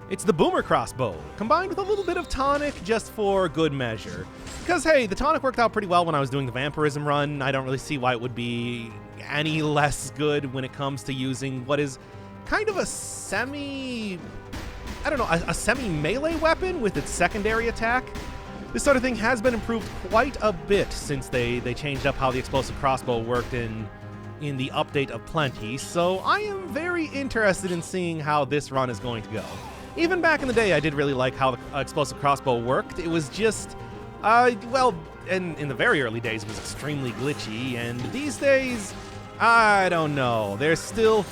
It's the Boomer Crossbow, combined with a little bit of Tonic just for good measure. Because, hey, the Tonic worked out pretty well when I was doing the Vampirism run. I don't really see why it would be any less good when it comes to using what is kind of a a semi-melee weapon with its secondary attack. This sort of thing has been improved quite a bit since they changed up how the explosive crossbow worked in the update of Plenty, so I am very interested in seeing how this run is going to go. Even back in the day, I did really like how the explosive crossbow worked. It was just, in the very early days, it was extremely glitchy, and these days, I don't know. There's still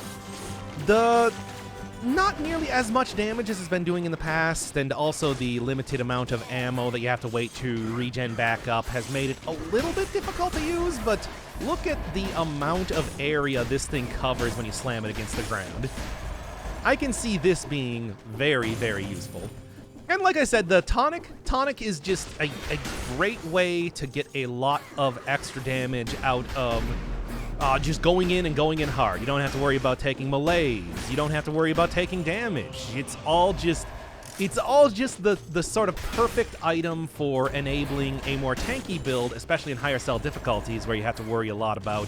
not nearly as much damage as it's been doing in the past, and also the limited amount of ammo that you have to wait to regen back up has made it a little bit difficult to use, but look at the amount of area this thing covers when you slam it against the ground. I can see this being very, very useful. And like I said, the Tonic is just a great way to get a lot of extra damage out of just going in and going in hard. You don't have to worry about taking Malaise. You don't have to worry about taking damage. It's all just the sort of perfect item for enabling a more tanky build, especially in higher cell difficulties where you have to worry a lot about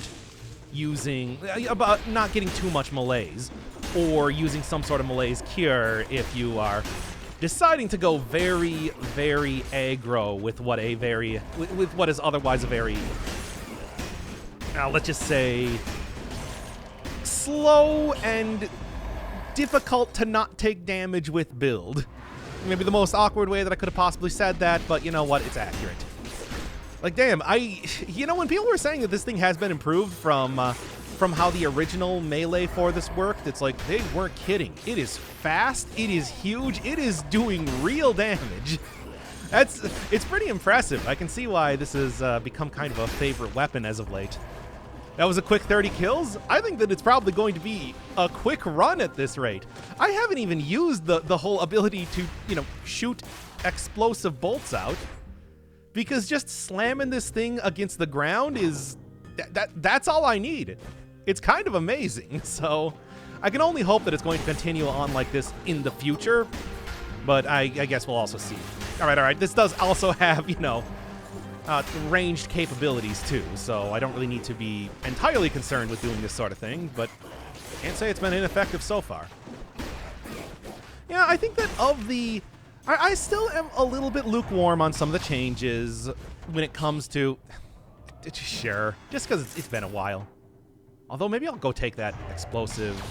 not getting too much Malaise, or using some sort of Malaise cure if you are deciding to go very, very aggro with what is otherwise a very, let's just say, slow and difficult to not take damage with build. Maybe the most awkward way that I could have possibly said that, but you know what? It's accurate. Like, damn, when people were saying that this thing has been improved from how the original melee for this worked, it's like, they weren't kidding. It is fast, it is huge, it is doing real damage. It's pretty impressive. I can see why this has become kind of a favorite weapon as of late. That was a quick 30 kills. I think that it's probably going to be a quick run at this rate. I haven't even used the whole ability to, shoot explosive bolts out, because just slamming this thing against the ground is that's all I need. It's kind of amazing. So I can only hope that it's going to continue on like this in the future, but I guess we'll also see. All right. This does also have, ranged capabilities too, so I don't really need to be entirely concerned with doing this sort of thing, but I can't say it's been ineffective so far. Yeah, I think that I still am a little bit lukewarm on some of the changes when it comes to... Sure, just because it's been a while. Although maybe I'll go take that explosive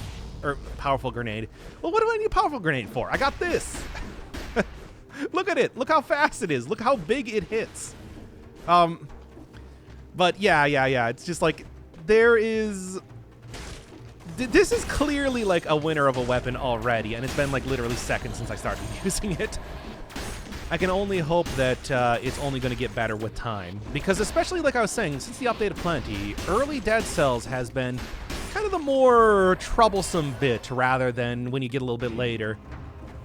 or powerful grenade. Well, what do I need a powerful grenade for? I got this. Look at it. Look how fast it is. Look how big it hits. But yeah. It's just like there is... This is clearly like a winner of a weapon already, and it's been like literally seconds since I started using it. I can only hope that it's only going to get better with time, because especially like I was saying, since the update of Plenty, early dead cells has been kind of the more troublesome bit rather than when you get a little bit later.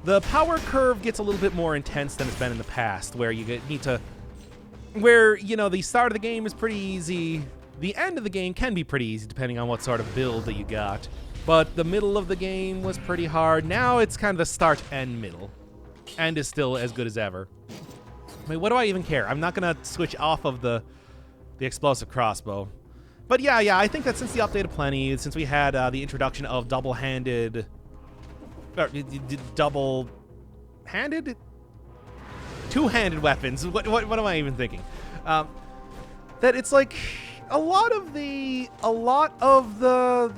The power curve gets a little bit more intense than it's been in the past, where you need to... Where, the start of the game is pretty easy. The end of the game can be pretty easy, depending on what sort of build that you got. But the middle of the game was pretty hard. Now it's kind of the start and middle. And is still as good as ever. I mean, what do I even care? I'm not going to switch off of the explosive crossbow. But yeah, I think that since the update of Plenty, since we had the introduction of double-handed... double-handed? Two-handed weapons. What am I even thinking? That it's like a lot of the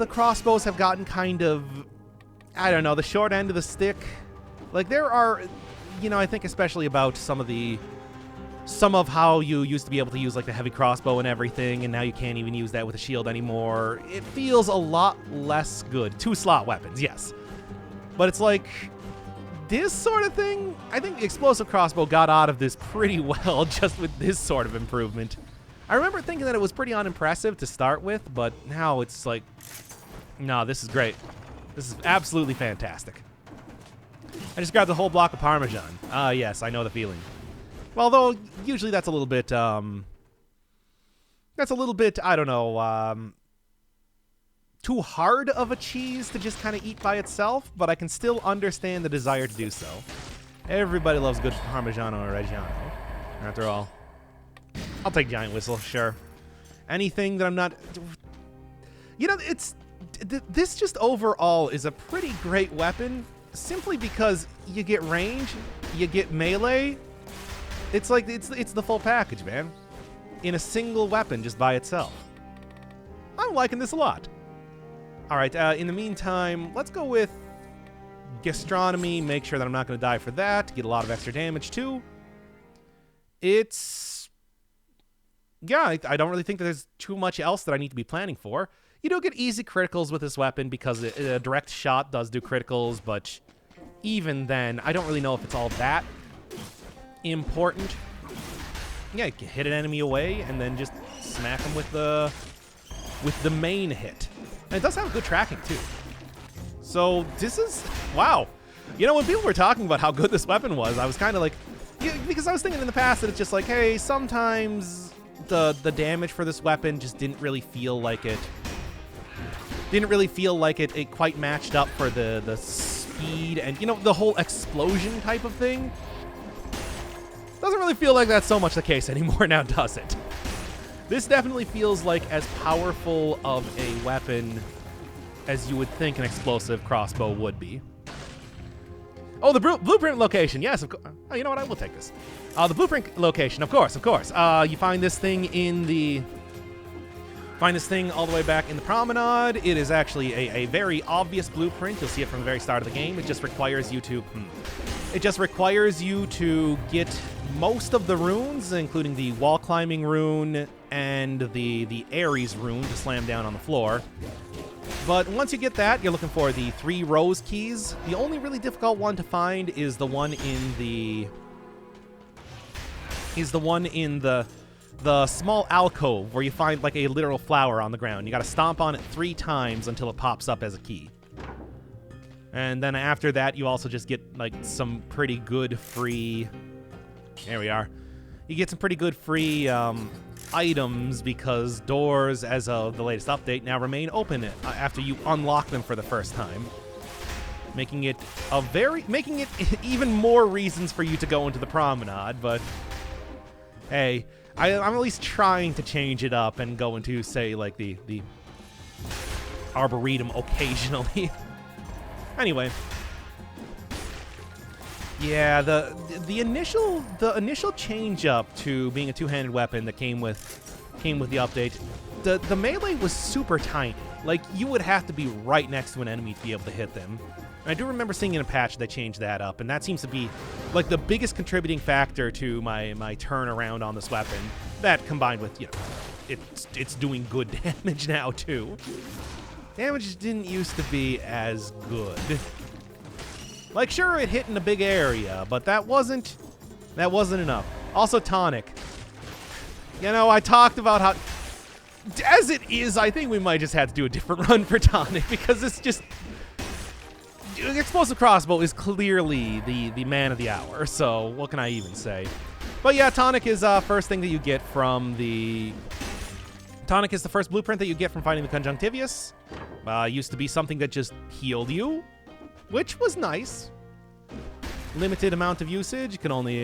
crossbows have gotten kind of, I don't know, the short end of the stick. Like there are, I think especially about some of how you used to be able to use like the heavy crossbow and everything, and now you can't even use that with a shield anymore. It feels a lot less good. 2-slot weapons, yes, but it's like. This sort of thing, I think explosive crossbow got out of this pretty well just with this sort of improvement. I remember thinking that it was pretty unimpressive to start with, but now it's like, no, this is great. This is absolutely fantastic. I just grabbed the whole block of Parmesan. Yes, I know the feeling. Well, though, usually that's a little bit, I don't know, too hard of a cheese to just kind of eat by itself, but I can still understand the desire to do so. Everybody loves good Parmigiano or Reggiano. After all, I'll take Giant Whistle, sure. Anything that I'm not... You know, this just overall is a pretty great weapon, simply because you get range, you get melee. It's like, it's the full package, man. In a single weapon just by itself. I'm liking this a lot. All right, in the meantime, let's go with Gastronomy. Make sure that I'm not going to die for that. Get a lot of extra damage, too. It's... Yeah, I don't really think that there's too much else that I need to be planning for. You do get easy criticals with this weapon because a direct shot does do criticals, but even then, I don't really know if it's all that important. Yeah, you can hit an enemy away and then just smack them with the main hit. And it does have good tracking, too. So this is... Wow. You know, when people were talking about how good this weapon was, I was kind of like... Yeah, because I was thinking in the past that it's just like, hey, sometimes the damage for this weapon just didn't really feel like it... it quite matched up for the speed and, you know, the whole explosion type of thing. Doesn't really feel like that's so much the case anymore now, does it? This definitely feels like as powerful of a weapon as you would think an explosive crossbow would be. Oh, the blueprint location. Yes, of course. Oh, you know what? I will take this. The blueprint location, of course. You find this thing in the... Find this thing all the way back in the promenade. It is actually a very obvious blueprint. You'll see it from the very start of the game. It just requires you to... It just requires you to get most of the runes, including the wall climbing rune and the Ares rune to slam down on the floor. But once you get that, you're looking for the 3 rose keys. The only really difficult one to find is the one in the... the small alcove where you find like a literal flower on the ground. You gotta stomp on it 3 times until it pops up as a key. And then after that, you also just get like some pretty good free... There we are. You get some pretty good free items because doors, as of the latest update, now remain open after you unlock them for the first time. Making it even more reasons for you to go into the promenade, but hey, I'm at least trying to change it up and go into, say, like the Arboretum occasionally. Anyway, yeah, the initial change up to being a two-handed weapon that came with the update, the melee was super tiny. Like, you would have to be right next to an enemy to be able to hit them. And I do remember seeing in a patch they changed that up, and that seems to be like the biggest contributing factor to my turnaround on this weapon. That combined with, you know, it's doing good damage now too. Damage didn't used to be as good. Like, sure, it hit in a big area, but that wasn't enough. Also, Tonic. You know, I talked about how, as it is, I think we might just have to do a different run for Tonic, because it's just... Explosive Crossbow is clearly the man of the hour, so what can I even say? But yeah, Tonic is first thing that you get from the... Tonic is the first blueprint that you get from finding the Conjunctivius. Used to be something that just healed you, which was nice. Limited amount of usage. You can only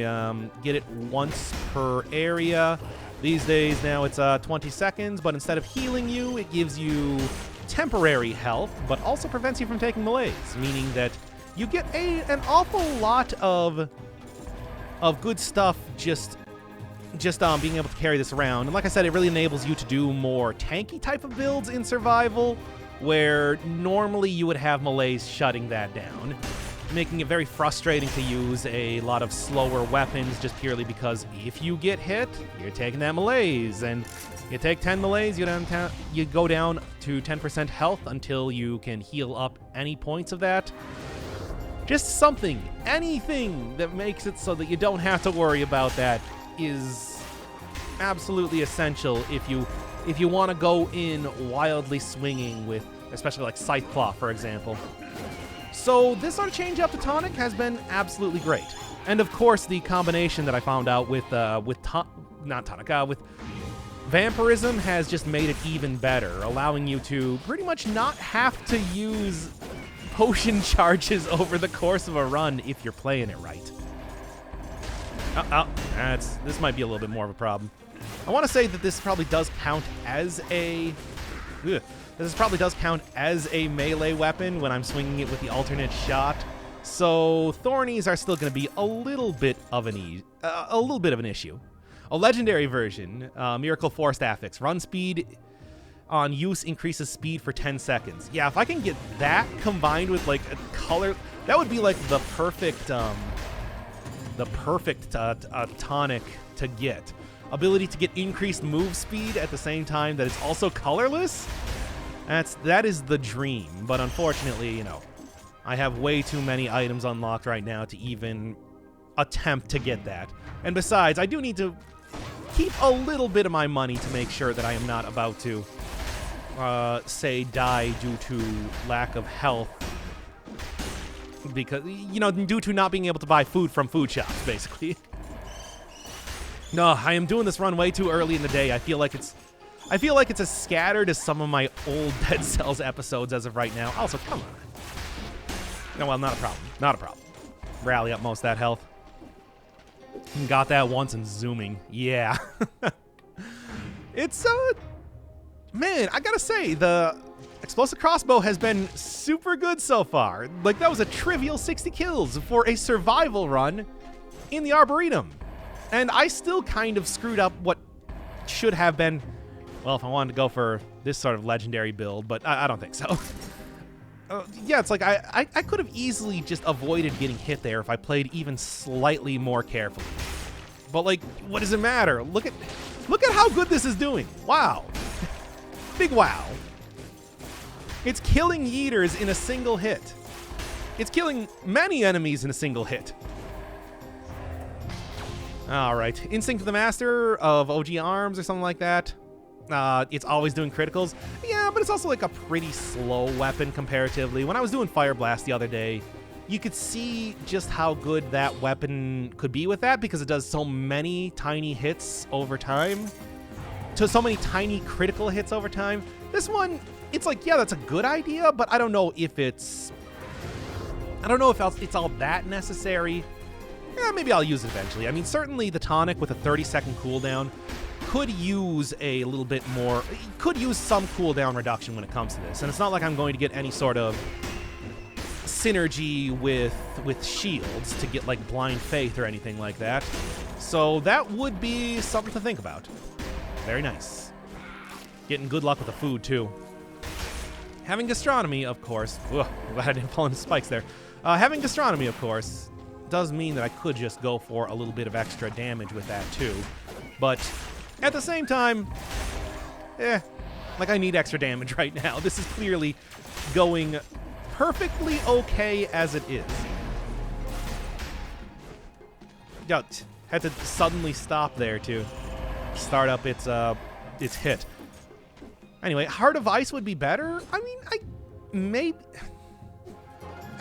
get it once per area. These days, now it's 20 seconds, but instead of healing you, it gives you temporary health, but also prevents you from taking Malaise, meaning that you get an awful lot of good stuff just being able to carry this around. And like I said, it really enables you to do more tanky type of builds in survival, where normally you would have Malaise shutting that down, making it very frustrating to use a lot of slower weapons just purely because if you get hit, you're taking that Malaise, and you take 10 Malaise, you go down to 10% health until you can heal up any points of that. Just something, anything that makes it so that you don't have to worry about that is absolutely essential if you want to go in wildly swinging with, especially like Scythe Claw, for example. So this sort of change up to Tonic has been absolutely great. And of course, the combination that I found out with Vampirism has just made it even better, allowing you to pretty much not have to use potion charges over the course of a run if you're playing it right. This might be a little bit more of a problem. I want to say that this probably does count as a... This probably does count as a melee weapon when I'm swinging it with the alternate shot. So thornies are still going to be a little bit of an issue. A legendary version, Miracle Forced Affix. Run speed on use increases speed for 10 seconds. Yeah, if I can get that combined with like a color, that would be like the perfect tonic to get. Ability to get increased move speed at the same time that it's also colorless. That is the dream, but unfortunately, you know, I have way too many items unlocked right now to even attempt to get that. And besides, I do need to keep a little bit of my money to make sure that I am not about to, say, die due to lack of health. Because, you know, due to not being able to buy food from food shops, basically. No, I am doing this run way too early in the day. I feel like it's as scattered as some of my old Dead Cells episodes as of right now. Also, come on. No, well, not a problem. Not a problem. Rally up most of that health. Got that once and zooming. Yeah. It's, man, I gotta say, the Explosive Crossbow has been super good so far. Like, that was a trivial 60 kills for a survival run in the Arboretum. And I still kind of screwed up what should have been, well, if I wanted to go for this sort of legendary build, but I don't think so. Yeah, it's like I could have easily just avoided getting hit there if I played even slightly more carefully. But, like, what does it matter? Look at how good this is doing. Wow. Big wow. It's killing yeeters in a single hit. It's killing many enemies in a single hit. All right. Instinct of the Master of OG Arms or something like that. It's always doing criticals. Yeah, but it's also like a pretty slow weapon comparatively. When I was doing Fire Blast the other day, you could see just how good that weapon could be with that because it does so many tiny hits over time. So many tiny critical hits over time. This one, it's like, yeah, that's a good idea, but I don't know if it's all that necessary. Yeah, maybe I'll use it eventually. I mean, certainly the Tonic with a 30-second cooldown could use a little bit more, could use some cooldown reduction when it comes to this. And it's not like I'm going to get any sort of synergy with shields to get like Blind Faith or anything like that. So that would be something to think about. Very nice. Getting good luck with the food too. Having gastronomy, of course. Ugh, I'm glad I didn't fall into spikes there. Having gastronomy, of course, does mean that I could just go for a little bit of extra damage with that too. But at the same time, like I need extra damage right now. This is clearly going perfectly okay as it is. Had to suddenly stop there to start up its hit. Anyway, Heart of Ice would be better. I mean,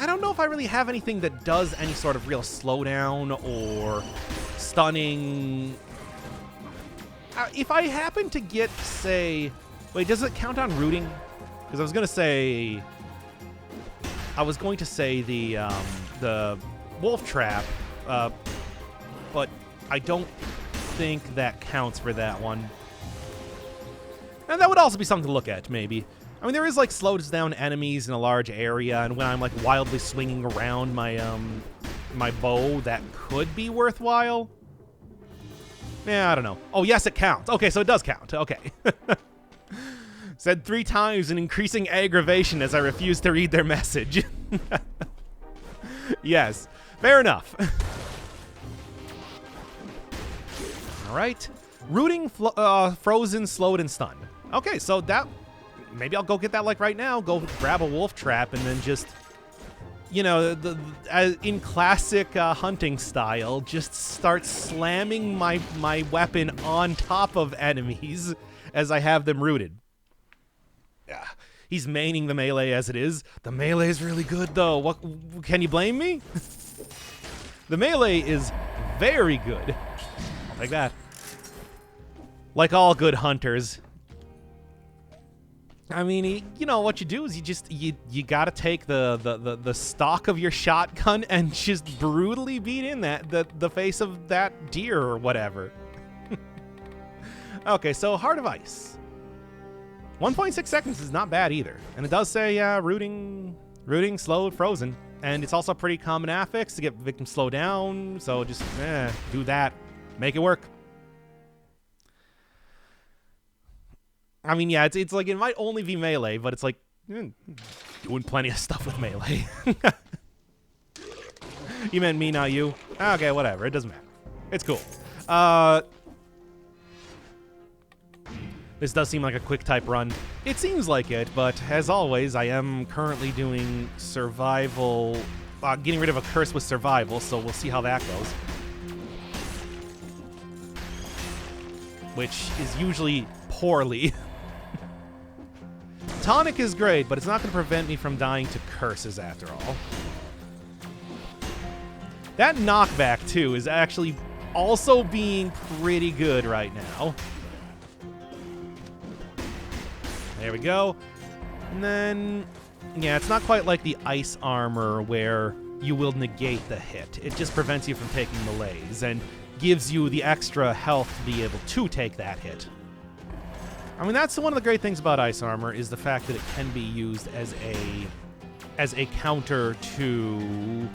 I don't know if I really have anything that does any sort of real slowdown or stunning. If I happen to get, say... Wait, does it count on rooting? Because I was going to say the Wolf Trap, but I don't think that counts for that one. And that would also be something to look at, maybe. I mean, there is, like, slows down enemies in a large area, and when I'm, like, wildly swinging around my, my bow, that could be worthwhile. Yeah, I don't know. Oh, yes, it counts. Okay, so it does count. Okay. Said 3 times in increasing aggravation as I refused to read their message. Yes, fair enough. All right. Rooting, frozen, slowed, and stunned. Okay, so that... Maybe I'll go get that, like, right now. Go grab a wolf trap and then just... You know, in classic hunting style, just start slamming my weapon on top of enemies as I have them rooted. Yeah, he's maining the melee as it is. The melee is really good, though. What can you blame me? The melee is very good. I'll take that. Like all good hunters. I mean, you know, what you do is you gotta take the stock of your shotgun and just brutally beat in the face of that deer or whatever. Okay, so Heart of Ice. 1.6 seconds is not bad either. And it does say rooting, slowed, frozen. And it's also a pretty common affix to get victims slowed down, so just do that. Make it work. I mean, yeah, it's like it might only be melee, but it's like doing plenty of stuff with melee. You meant me, not you? Okay, whatever. It doesn't matter. It's cool. This does seem like a quick type run. It seems like it, but as always, I am currently doing survival, getting rid of a curse with survival, so we'll see how that goes. Which is usually poorly. Tonic is great, but it's not going to prevent me from dying to curses after all. That knockback, too, is actually also being pretty good right now. There we go. And then, yeah, it's not quite like the ice armor where you will negate the hit. It just prevents you from taking Malaise and gives you the extra health to be able to take that hit. I mean, that's one of the great things about ice armor is the fact that it can be used as a counter to...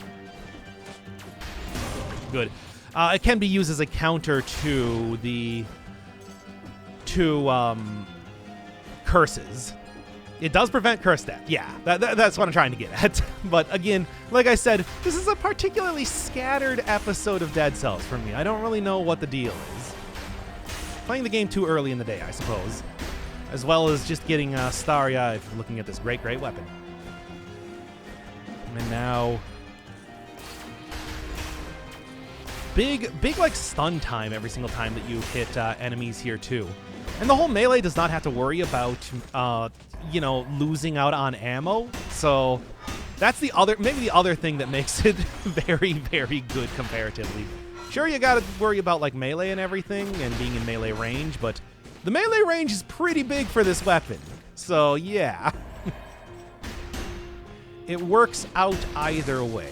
Good. It can be used as a counter to the... curses. It does prevent curse death. Yeah, that's what I'm trying to get at. But again, like I said, this is a particularly scattered episode of Dead Cells for me. I don't really know what the deal is. Playing the game too early in the day, I suppose. As well as just getting starry-eyed from looking at this great weapon. And now... Big like stun time every single time that you hit enemies here too. And the whole melee does not have to worry about, you know, losing out on ammo. So that's maybe the other thing that makes it very, very good comparatively. Sure, you gotta worry about like melee and everything and being in melee range, but the melee range is pretty big for this weapon. So yeah. It works out either way.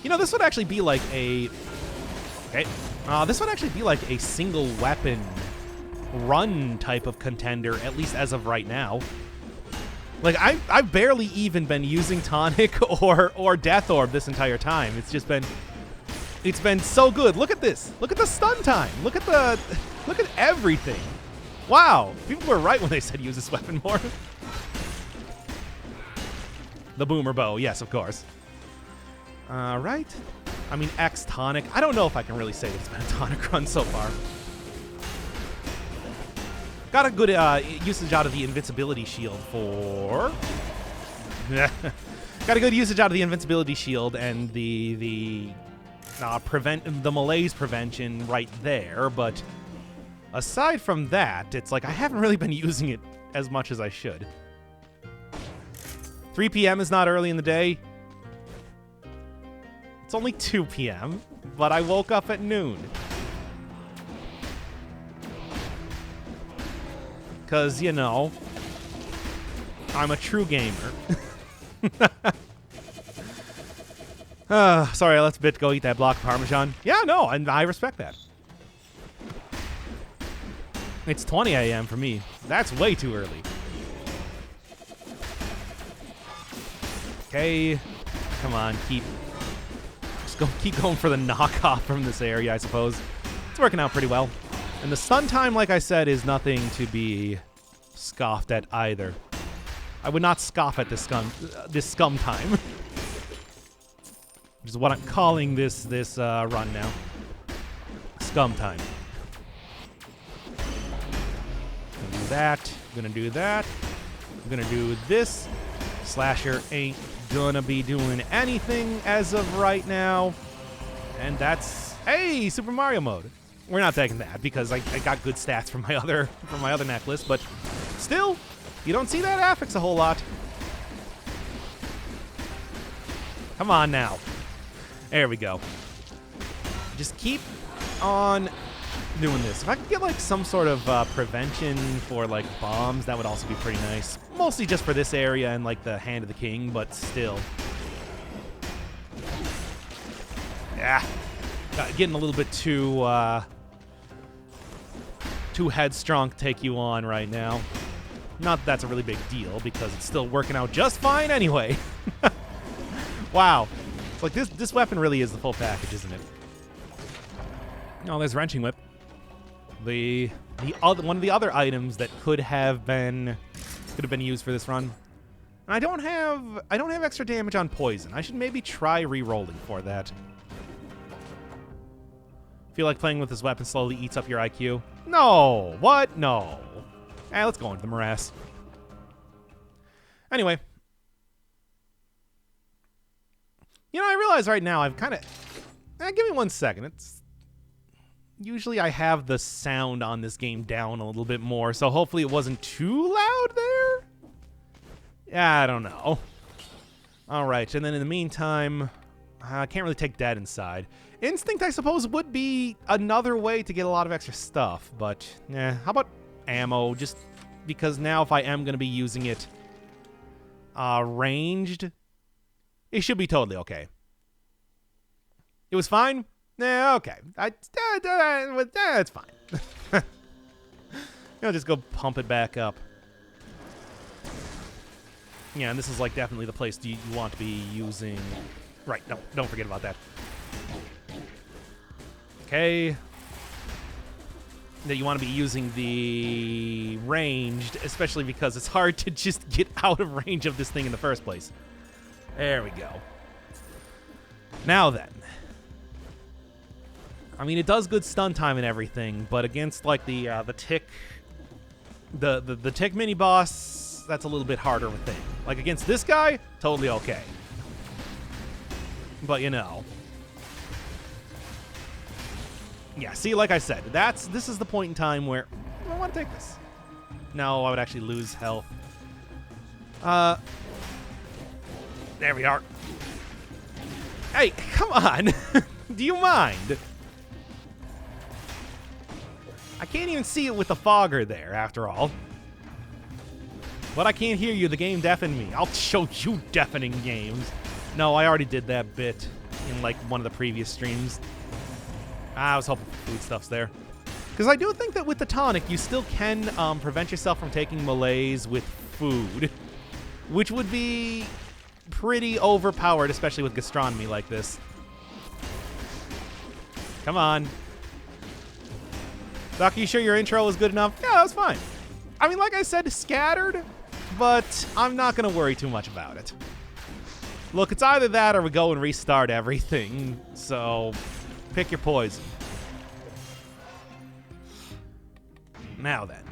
You know, this would actually be like a... Okay. This would actually be like a single weapon run type of contender, at least as of right now. Like, I've barely even been using Tonic or Death Orb this entire time. It's been so good. Look at this. Look at the stun time. Look at everything. Wow. People were right when they said use this weapon more. The boomer bow. Yes, of course. Right. I mean, X Tonic. I don't know if I can really say that it's been a Tonic run so far. Got a good usage out of the invincibility shield for... Got a good usage out of the invincibility shield and the Malaise prevention right there, but aside from that, it's like I haven't really been using it as much as I should. 3 p.m. is not early in the day. It's only 2 p.m., but I woke up at noon. Because, you know, I'm a true gamer. Sorry, I let Bit go eat that block of Parmesan. Yeah, no, and I respect that. It's 20 a.m. for me. That's way too early. Okay, come on, keep going for the knockoff from this area, I suppose. It's working out pretty well. And the stun time, like I said, is nothing to be scoffed at either. I would not scoff at this scum time. Which is what I'm calling this run now. Scum time. Gonna do that. Gonna do that. I'm gonna do this. Slasher ain't gonna be doing anything as of right now. And that's... Hey, Super Mario mode. We're not taking that because I got good stats from my other necklace, but still, you don't see that affix a whole lot. Come on now. There we go. Just keep on doing this. If I could get like some sort of prevention for like bombs, that would also be pretty nice. Mostly just for this area and like the Hand of the King, but still. Yeah, getting a little bit too headstrong to take you on right now. Not that that's a really big deal because it's still working out just fine anyway. Wow, it's like this weapon really is the full package, isn't it? Oh, there's Wrenching Whip. The other one of the other items that could have been used for this run. And I don't have extra damage on poison. I should maybe try re-rolling for that. Feel like playing with this weapon slowly eats up your IQ? No! What? No. Let's go into the morass. Anyway. You know, I realize right now I've kind of... give me 1 second. Usually I have the sound on this game down a little bit more, so hopefully it wasn't too loud there? Yeah, I don't know. Alright, and then in the meantime... I can't really take that inside. Instinct, I suppose, would be another way to get a lot of extra stuff, but how about ammo? Just because now if I am going to be using it ranged, it should be totally okay. It was fine? Okay. It's fine. I'll just go pump it back up. Yeah, and this is like definitely the place you want to be using... Right, no, don't forget about that. Okay. That you want to be using the ranged, especially because it's hard to just get out of range of this thing in the first place. There we go. Now then. I mean, it does good stun time and everything, but against like the tick, the tick mini boss, that's a little bit harder of a thing. Like against this guy, totally okay. But, you know. Yeah, see, like I said, this is the point in time where I want to take this. No, I would actually lose health. There we are. Hey, come on. Do you mind? I can't even see it with the fogger there, after all. But I can't hear you. The game deafened me. I'll show you deafening games. No, I already did that bit in, like, one of the previous streams. I was hoping food stuff's there. Because I do think that with the tonic, you still can prevent yourself from taking malaise with food. Which would be pretty overpowered, especially with gastronomy like this. Come on. Doc, you sure your intro was good enough? Yeah, that was fine. I mean, like I said, scattered, but I'm not going to worry too much about it. Look, it's either that or we go and restart everything, so pick your poison. Now then.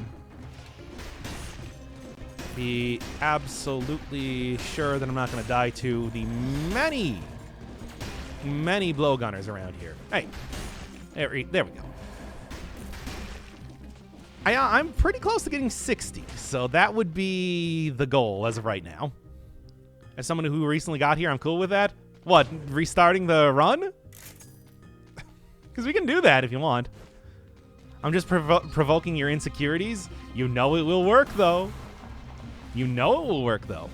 Be absolutely sure that I'm not going to die to the many blowgunners around here. Hey, there we go. I'm pretty close to getting 60, so that would be the goal as of right now. As someone who recently got here, I'm cool with that. What, restarting the run? Because we can do that if you want. I'm just provoking your insecurities. You know it will work, though. You know it will work, though.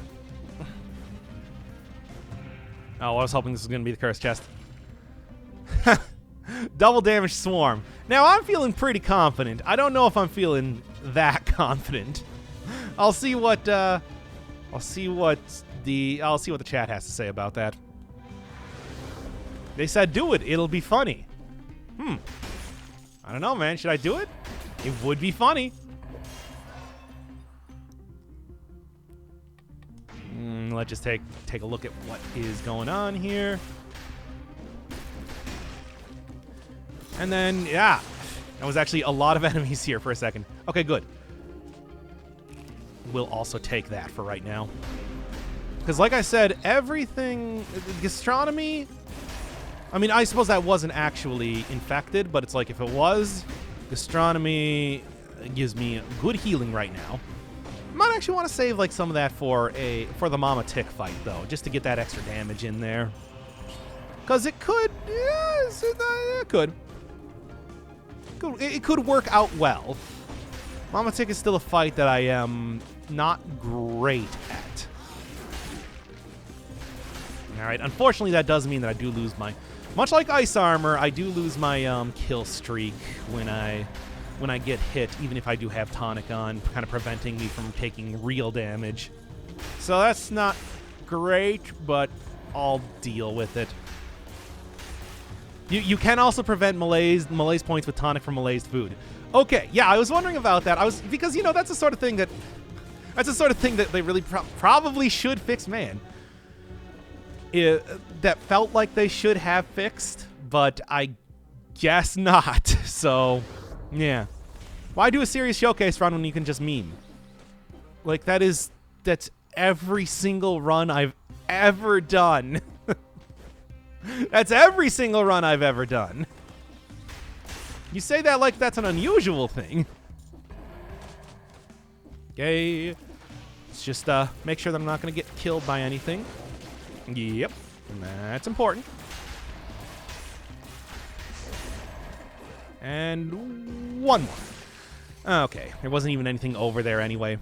Oh, I was hoping this was going to be the cursed chest. Double damage swarm. Now, I'm feeling pretty confident. I don't know if I'm feeling that confident. I'll see what the chat has to say about that. They said do it. It'll be funny. I don't know, man. Should I do it? It would be funny. Let's just take a look at what is going on here. And then, yeah. There was actually a lot of enemies here for a second. Okay, good. We'll also take that for right now. Because like I said, everything... Gastronomy... I mean, I suppose that wasn't actually infected, but it's like if it was, gastronomy gives me good healing right now. I might actually want to save like some of that for the Mama Tick fight, though, just to get that extra damage in there. Because it could... Yes, it could. it could work out well. Mama Tick is still a fight that I am not great at. Alright, unfortunately that does mean that I do lose my... Much like Ice Armor, I do lose my kill streak when I get hit, even if I do have Tonic on, kind of preventing me from taking real damage. So that's not great, but I'll deal with it. You can also prevent Malaise points with Tonic from Malaise food. Okay, yeah, I was wondering about that. Because, you know, that's the sort of thing that they really probably should fix, man. That felt like they should have fixed, but I guess not. So, yeah. Why do a serious showcase run when you can just meme? Like, that's every single run I've ever done. That's every single run I've ever done. You say that like that's an unusual thing. Okay. Let's just make sure that I'm not going to get killed by anything. Yep. That's important. And one more. Okay. There wasn't even anything over there anyway.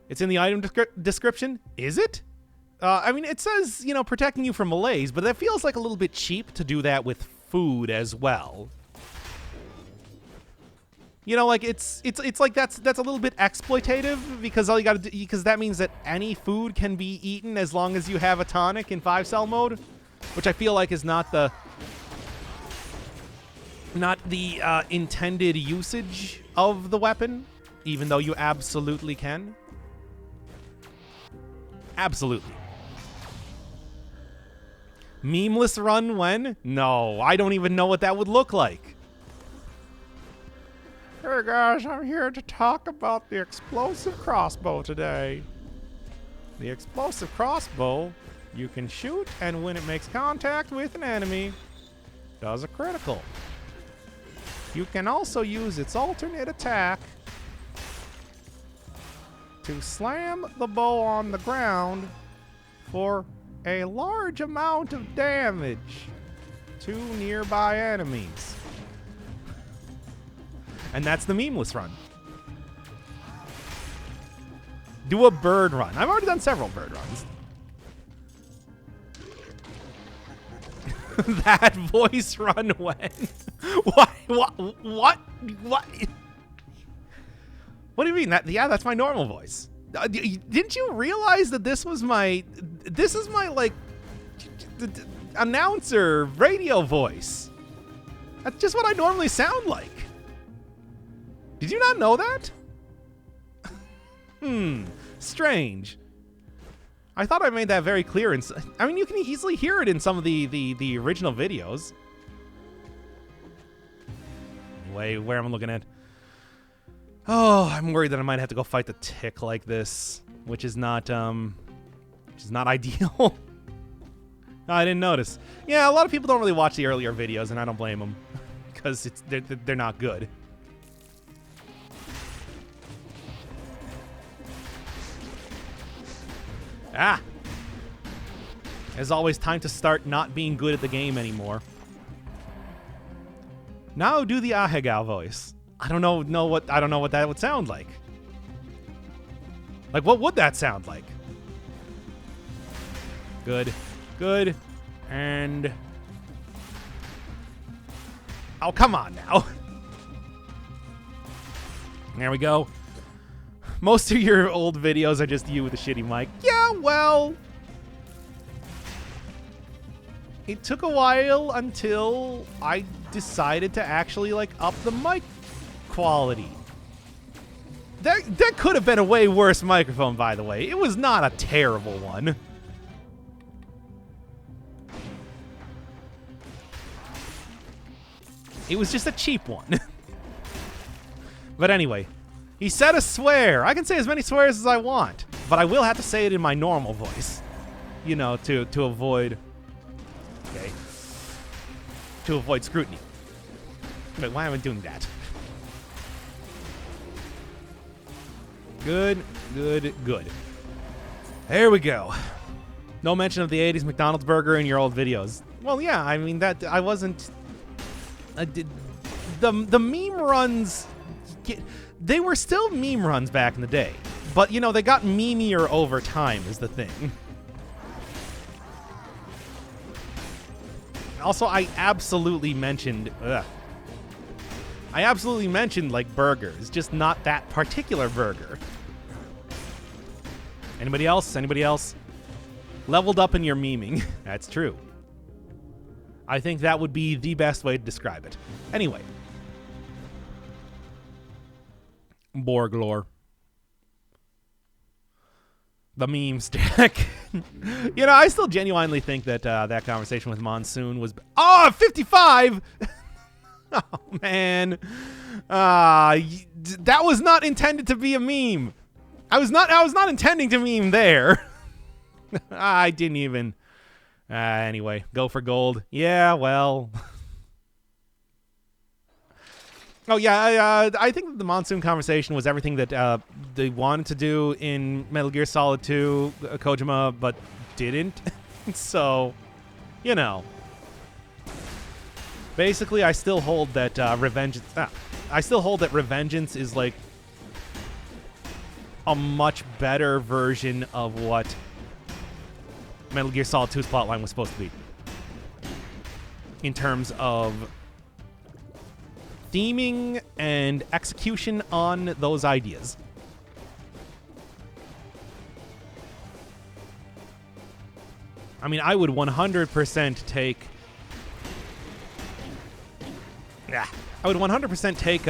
It's in the item description? Is it? I mean, it says, you know, protecting you from Malaise, but that feels like a little bit cheap to do that with food as well. You know, like it's like that's a little bit exploitative because all you got to do, because that means that any food can be eaten as long as you have a Tonic in 5-cell mode, which I feel like is not the intended usage of the weapon, even though you absolutely can. Absolutely. Memeless run when? No, I don't even know what that would look like. Hey guys, I'm here to talk about the explosive crossbow today. The explosive crossbow, you can shoot, and when it makes contact with an enemy, does a critical. You can also use its alternate attack to slam the bow on the ground for a large amount of damage to nearby enemies. And that's the memeless run. Do a bird run. I've already done several bird runs. That voice run when? What? What do you mean? Yeah, that's my normal voice. Didn't you realize that this is my like announcer radio voice? That's just what I normally sound like. Did you not know that? Strange. I thought I made that very clear. I mean, you can easily hear it in some of the original videos. Anyway, where am I looking at? Oh, I'm worried that I might have to go fight the tick like this, which is not ideal. I didn't notice. Yeah, a lot of people don't really watch the earlier videos, and I don't blame them because they're not good. Ah! There's always time to start not being good at the game anymore. Now do the Ahegao voice. I don't know what that would sound like. Like, what would that sound like? Good. Good. And... oh, come on now. There we go. Most of your old videos are just you with a shitty mic. Yeah, well... it took a while until I decided to actually, like, up the mic quality. That could have been a way worse microphone, by the way. It was not a terrible one. It was just a cheap one. But anyway, he said a swear. I can say as many swears as I want, but I will have to say it in my normal voice. You know, to avoid... okay. To avoid scrutiny. Wait, why am I doing that? Good, good, good. There we go. No mention of the 80s McDonald's burger in your old videos. Well, yeah, I mean, that I wasn't... the meme runs, they were still meme runs back in the day. But, you know, they got memeier over time is the thing. Also, I absolutely mentioned, like, burgers, just not that particular burger. Anybody else? Anybody else? Leveled up in your memeing. That's true. I think that would be the best way to describe it. Anyway. Borg lore. The meme stack. You know, I still genuinely think that that conversation with Monsoon was... Oh, 55! Oh, man. That was not intended to be a meme. I was not intending to meme there. I didn't even... anyway, go for gold. Yeah, well... Oh, yeah, I think the Monsoon conversation was everything that they wanted to do in Metal Gear Solid 2, Kojima, but didn't. So, you know. Basically, I still hold that Revengeance is, like, a much better version of what Metal Gear Solid 2's plotline was supposed to be. In terms of theming and execution on those ideas. I mean, I would 100% take... Yeah. I would 100% take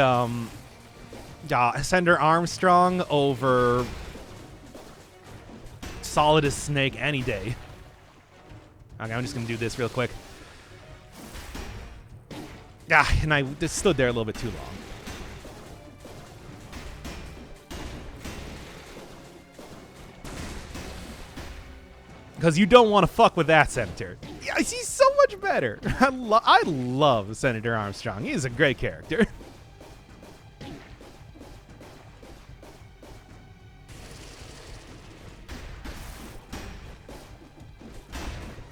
Senator Armstrong over Solid as Snake any day. Okay, I'm just going to do this real quick. Yeah, and I just stood there a little bit too long. Because you don't want to fuck with that senator. Yeah, he's so much better. I love Senator Armstrong. He's a great character.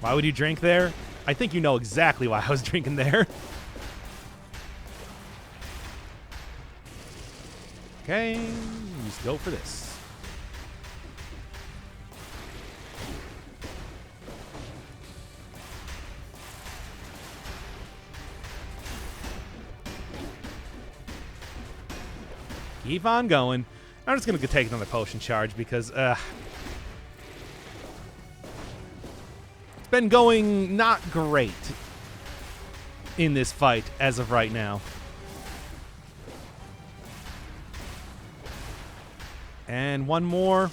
Why would you drink there? I think you know exactly why I was drinking there. Okay, just go for this. Keep on going. I'm just going to take another potion charge because it's been going not great in this fight as of right now. And one more.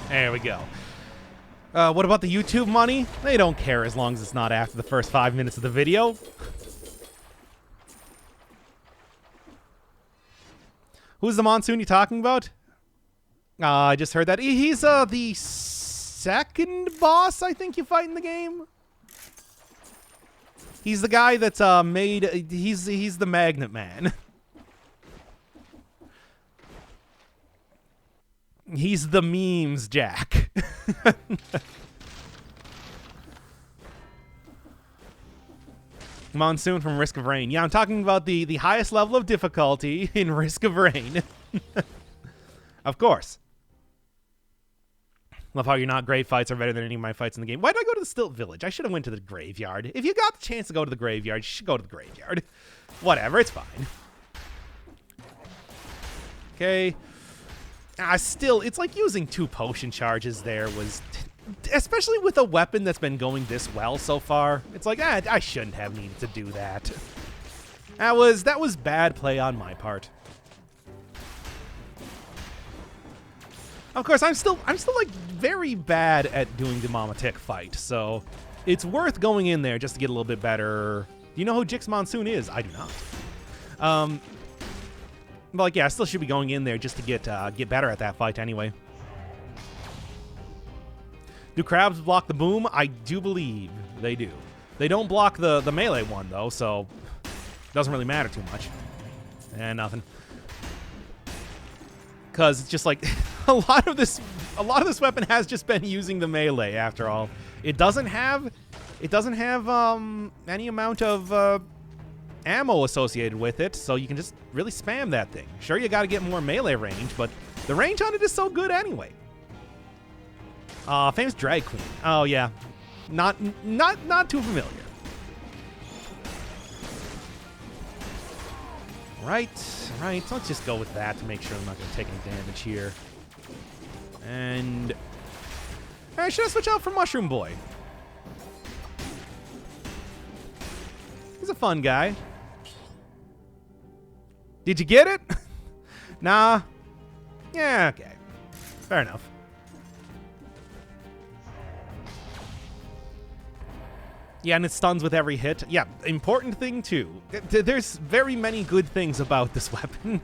There we go. What about the YouTube money? They don't care as long as it's not after the first 5 minutes of the video. Who's the Monsoon you talking about? I just heard that. He's the second boss I think you fight in the game. He's the guy that's made... He's the Magnet Man. He's the memes Jack. Monsoon from Risk of Rain. Yeah, I'm talking about the highest level of difficulty in Risk of Rain. Of course. Love how your not great fights are better than any of my fights in the game. Why did I go to the Stilt Village? I should have went to the graveyard. If you got the chance to go to the graveyard, you should go to the graveyard. Whatever, it's fine. Okay. Still, it's like using 2 potion charges there was... Especially with a weapon that's been going this well so far. It's like, I shouldn't have needed to do that. That was bad play on my part. Of course, I'm still like very bad at doing the Mama Tick fight, so it's worth going in there just to get a little bit better. Do you know who Jix Monsoon is? I do not. But like, yeah, I still should be going in there just to get better at that fight anyway. Do crabs block the boom? I do believe they do. They don't block the melee one though, so it doesn't really matter too much. And nothing. Because it's just like a lot of this weapon has just been using the melee after all. It doesn't have It doesn't have any amount of ammo associated with it, so you can just really spam that thing. Sure, you got to get more melee range, but the range on it is so good anyway. Famous drag queen. Oh yeah, not too familiar. Right. So let's just go with that to make sure I'm not going to take any damage here. And should I switch out for Mushroom Boy? He's a fun guy. Did you get it? Nah. Yeah, okay. Fair enough. Yeah, and it stuns with every hit. Yeah, important thing too. There's very many good things about this weapon.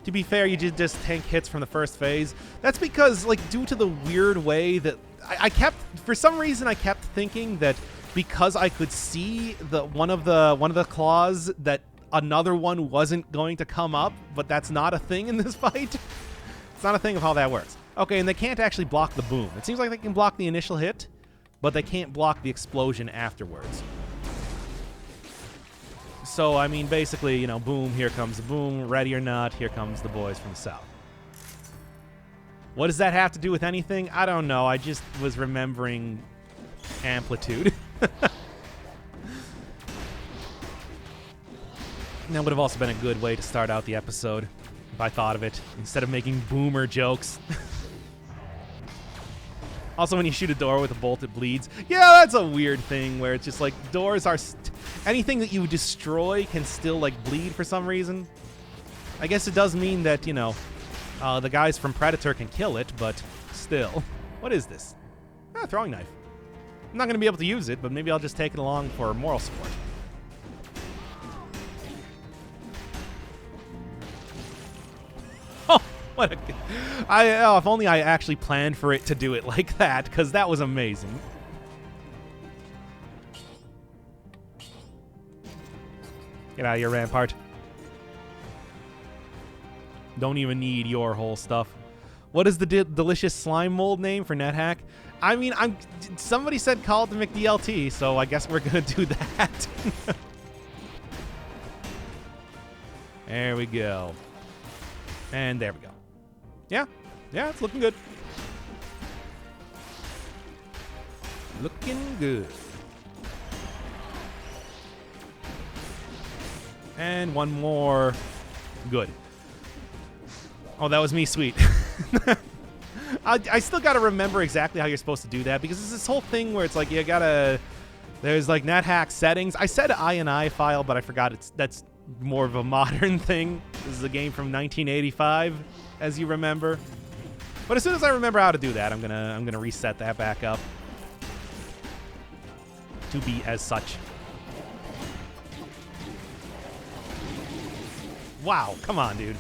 To be fair, you just tank hits from the first phase. That's because, like, due to the weird way that I kept, for some reason, I kept thinking that because I could see one of the claws that another one wasn't going to come up, but that's not a thing in this fight. It's not a thing of how that works. Okay, and they can't actually block the boom. It seems like they can block the initial hit, but they can't block the explosion afterwards. So, I mean, basically, you know, boom, here comes the boom. Ready or not, here comes the boys from the south. What does that have to do with anything? I don't know. I just was remembering amplitude. That would have also been a good way to start out the episode, if I thought of it, instead of making boomer jokes. Also, when you shoot a door with a bolt, it bleeds. Yeah, that's a weird thing where it's just like doors are... anything that you destroy can still, like, bleed for some reason. I guess it does mean that, you know, the guys from Predator can kill it, but still. What is this? Ah, throwing knife. I'm not going to be able to use it, but maybe I'll just take it along for moral support. Oh, what a... if only I actually planned for it to do it like that, because that was amazing. Get out of here, Rampart. Don't even need your whole stuff. What is the delicious slime mold name for NetHack? I mean, somebody said call it the McDLT, so I guess we're gonna do that. There we go. And there we go. Yeah, it's looking good. Looking good. And one more. Good. Oh, that was me, sweet. I still got to remember exactly how you're supposed to do that, because it's this whole thing where it's like you gotta... There's like NetHack settings. I said INI file, but I forgot that's more of a modern thing. This is a game from 1985, as you remember. But as soon as I remember how to do that, I'm gonna reset that back up to be as such. Wow, come on, dude.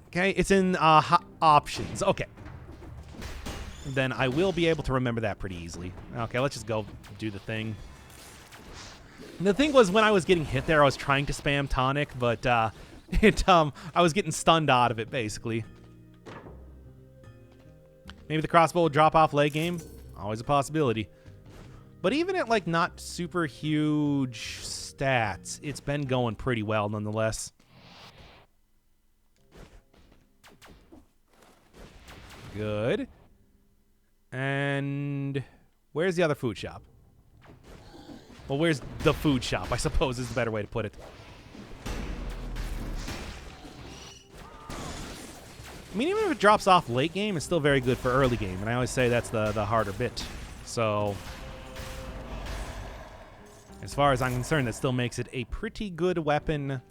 Okay, it's in options. Okay. Then I will be able to remember that pretty easily. Okay, let's just go do the thing. And the thing was, when I was getting hit there, I was trying to spam Tonic, but I was getting stunned out of it, basically. Maybe the crossbow will drop off late game. Always a possibility. But even at, like, not super huge stats, it's been going pretty well, nonetheless. Good. And where's the other food shop? Well, where's the food shop, I suppose is the better way to put it. I mean, even if it drops off late game, it's still very good for early game. And I always say that's the harder bit. So, as far as I'm concerned, that still makes it a pretty good weapon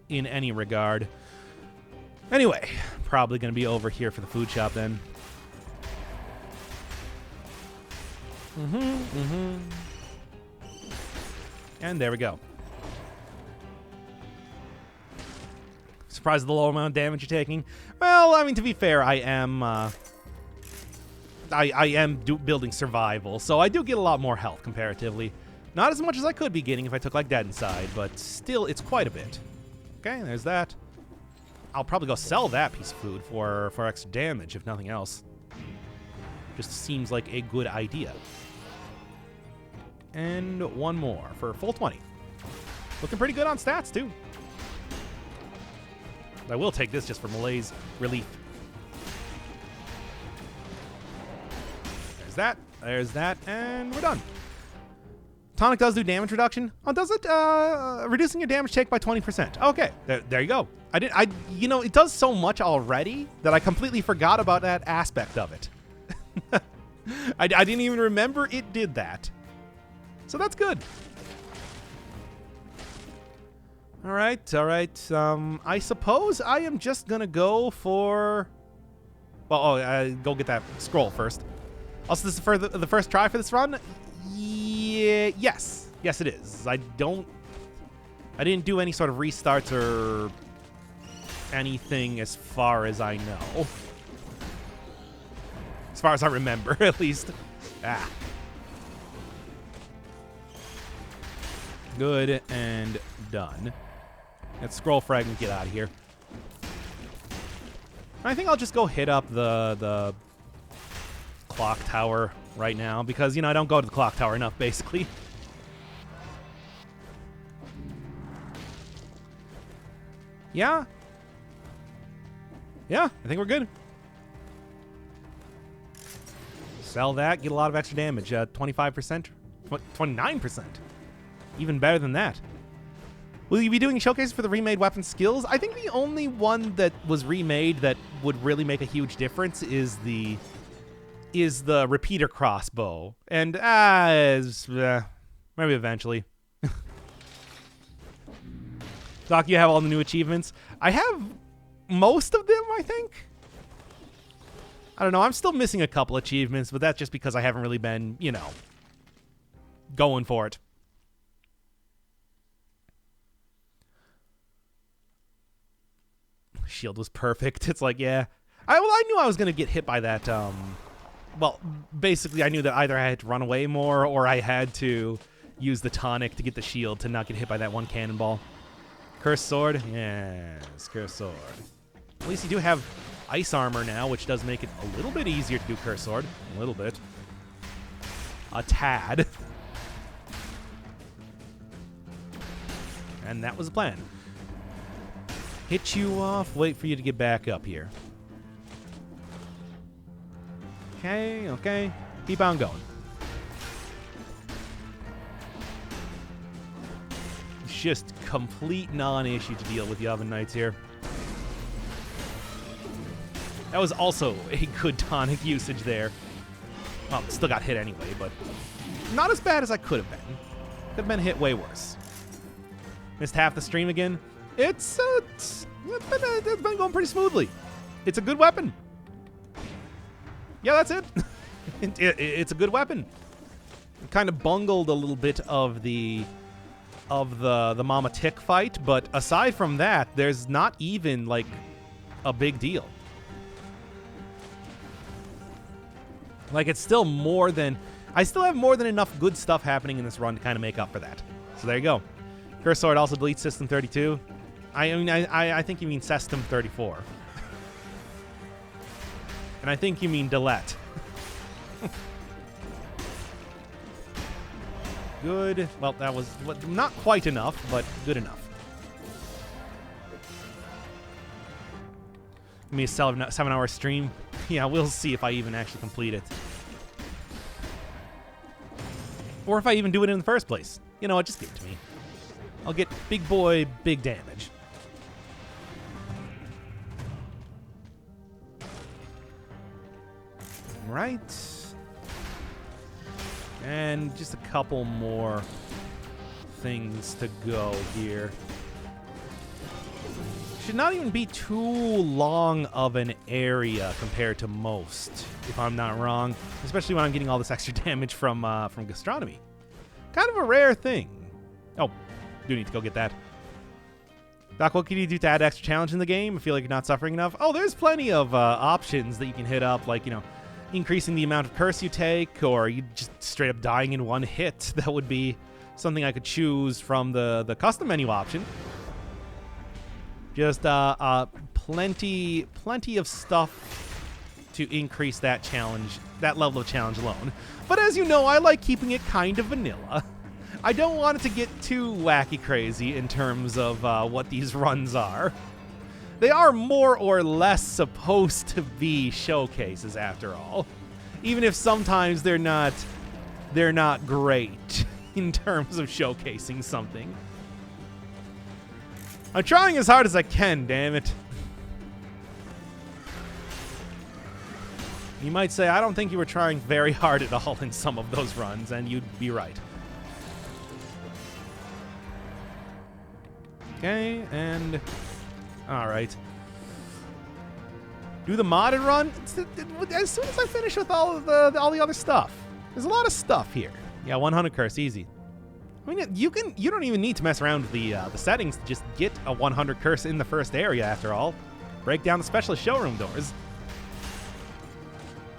in any regard. Anyway, probably going to be over here for the food shop then. And there we go. Surprised at the low amount of damage you're taking. Well, I mean, to be fair, I am building survival, so I do get a lot more health comparatively. Not as much as I could be getting if I took like Dead Inside, but still, it's quite a bit. Okay, there's that. I'll probably go sell that piece of food for extra damage, if nothing else. Just seems like a good idea. And one more for full 20. Looking pretty good on stats, too. I will take this just for Malaise relief. There's that, and we're done. Tonic does do damage reduction. Oh, does it? Reducing your damage take by 20%. Okay, there you go. You know, it does so much already that I completely forgot about that aspect of it. I didn't even remember it did that. So that's good. All right. I suppose I am just gonna go for. Well, go get that scroll first. Also, this is for the first try for this run. Yeah, yes, it is. I didn't do any sort of restarts or anything as far as I know. As far as I remember, at least. Ah. Good and done. That scroll fragment, get out of here. I think I'll just go hit up the clock tower right now because, you know, I don't go to the clock tower enough, basically. Yeah, I think we're good. Sell that, get a lot of extra damage. 25%, 29%. Even better than that. Will you be doing showcases for the remade weapon skills? I think the only one that was remade that would really make a huge difference is the repeater crossbow. And maybe eventually. Doc, you have all the new achievements? I have most of them, I think. I don't know. I'm still missing a couple achievements, but that's just because I haven't really been, you know, going for it. Shield was perfect. It's like, yeah. I knew I was going to get hit by that. Well, basically, I knew that either I had to run away more or I had to use the tonic to get the shield to not get hit by that one cannonball. Cursed sword? Yes, cursed sword. At least you do have ice armor now, which does make it a little bit easier to do cursed sword. A little bit. A tad. And that was the plan. Hit you off, wait for you to get back up here. Okay. Keep on going. It's just complete non-issue to deal with the Oven Knights here. That was also a good tonic usage there. Well, still got hit anyway, but not as bad as I could have been. Could have been hit way worse. Missed half the stream again. It's been going pretty smoothly. It's a good weapon. Yeah, that's it. It's a good weapon. Kind of bungled a little bit of the Mama Tick fight, but aside from that, there's not even like a big deal. Like, it's still more than... I still have more than enough good stuff happening in this run to kind of make up for that. So there you go. Cursed Sword also deletes System 32. I think you mean System 34. And I think you mean delete. Good. Well, that was not quite enough, but good enough. Give me a 7-hour stream. Yeah, we'll see if I even actually complete it. Or if I even do it in the first place. You know what? Just give it to me. I'll get big boy, big damage. Right. And just a couple more things to go here. Should not even be too long of an area compared to most, if I'm not wrong. Especially when I'm getting all this extra damage from gastronomy. Kind of a rare thing. Oh, do need to go get that. Doc, what can you do to add extra challenge in the game? I feel like you're not suffering enough. Oh, there's plenty of options that you can hit up, like, you know, increasing the amount of curse you take, or you just straight up dying in one hit. That would be something I could choose from the custom menu option. Just plenty of stuff to increase that challenge, that level of challenge alone. But as you know, I like keeping it kind of vanilla. I don't want it to get too wacky crazy in terms of what these runs are. They are more or less supposed to be showcases after all. Even if sometimes they're not great in terms of showcasing something. I'm trying as hard as I can, damn it. You might say, I don't think you were trying very hard at all in some of those runs, and you'd be right. Okay, and... Alright. Do the modded run as soon as I finish with all the other stuff. There's a lot of stuff here. Yeah, 100 curse, easy. I mean, you don't even need to mess around with the settings to just get a 100 curse in the first area, after all. Break down the specialist showroom doors.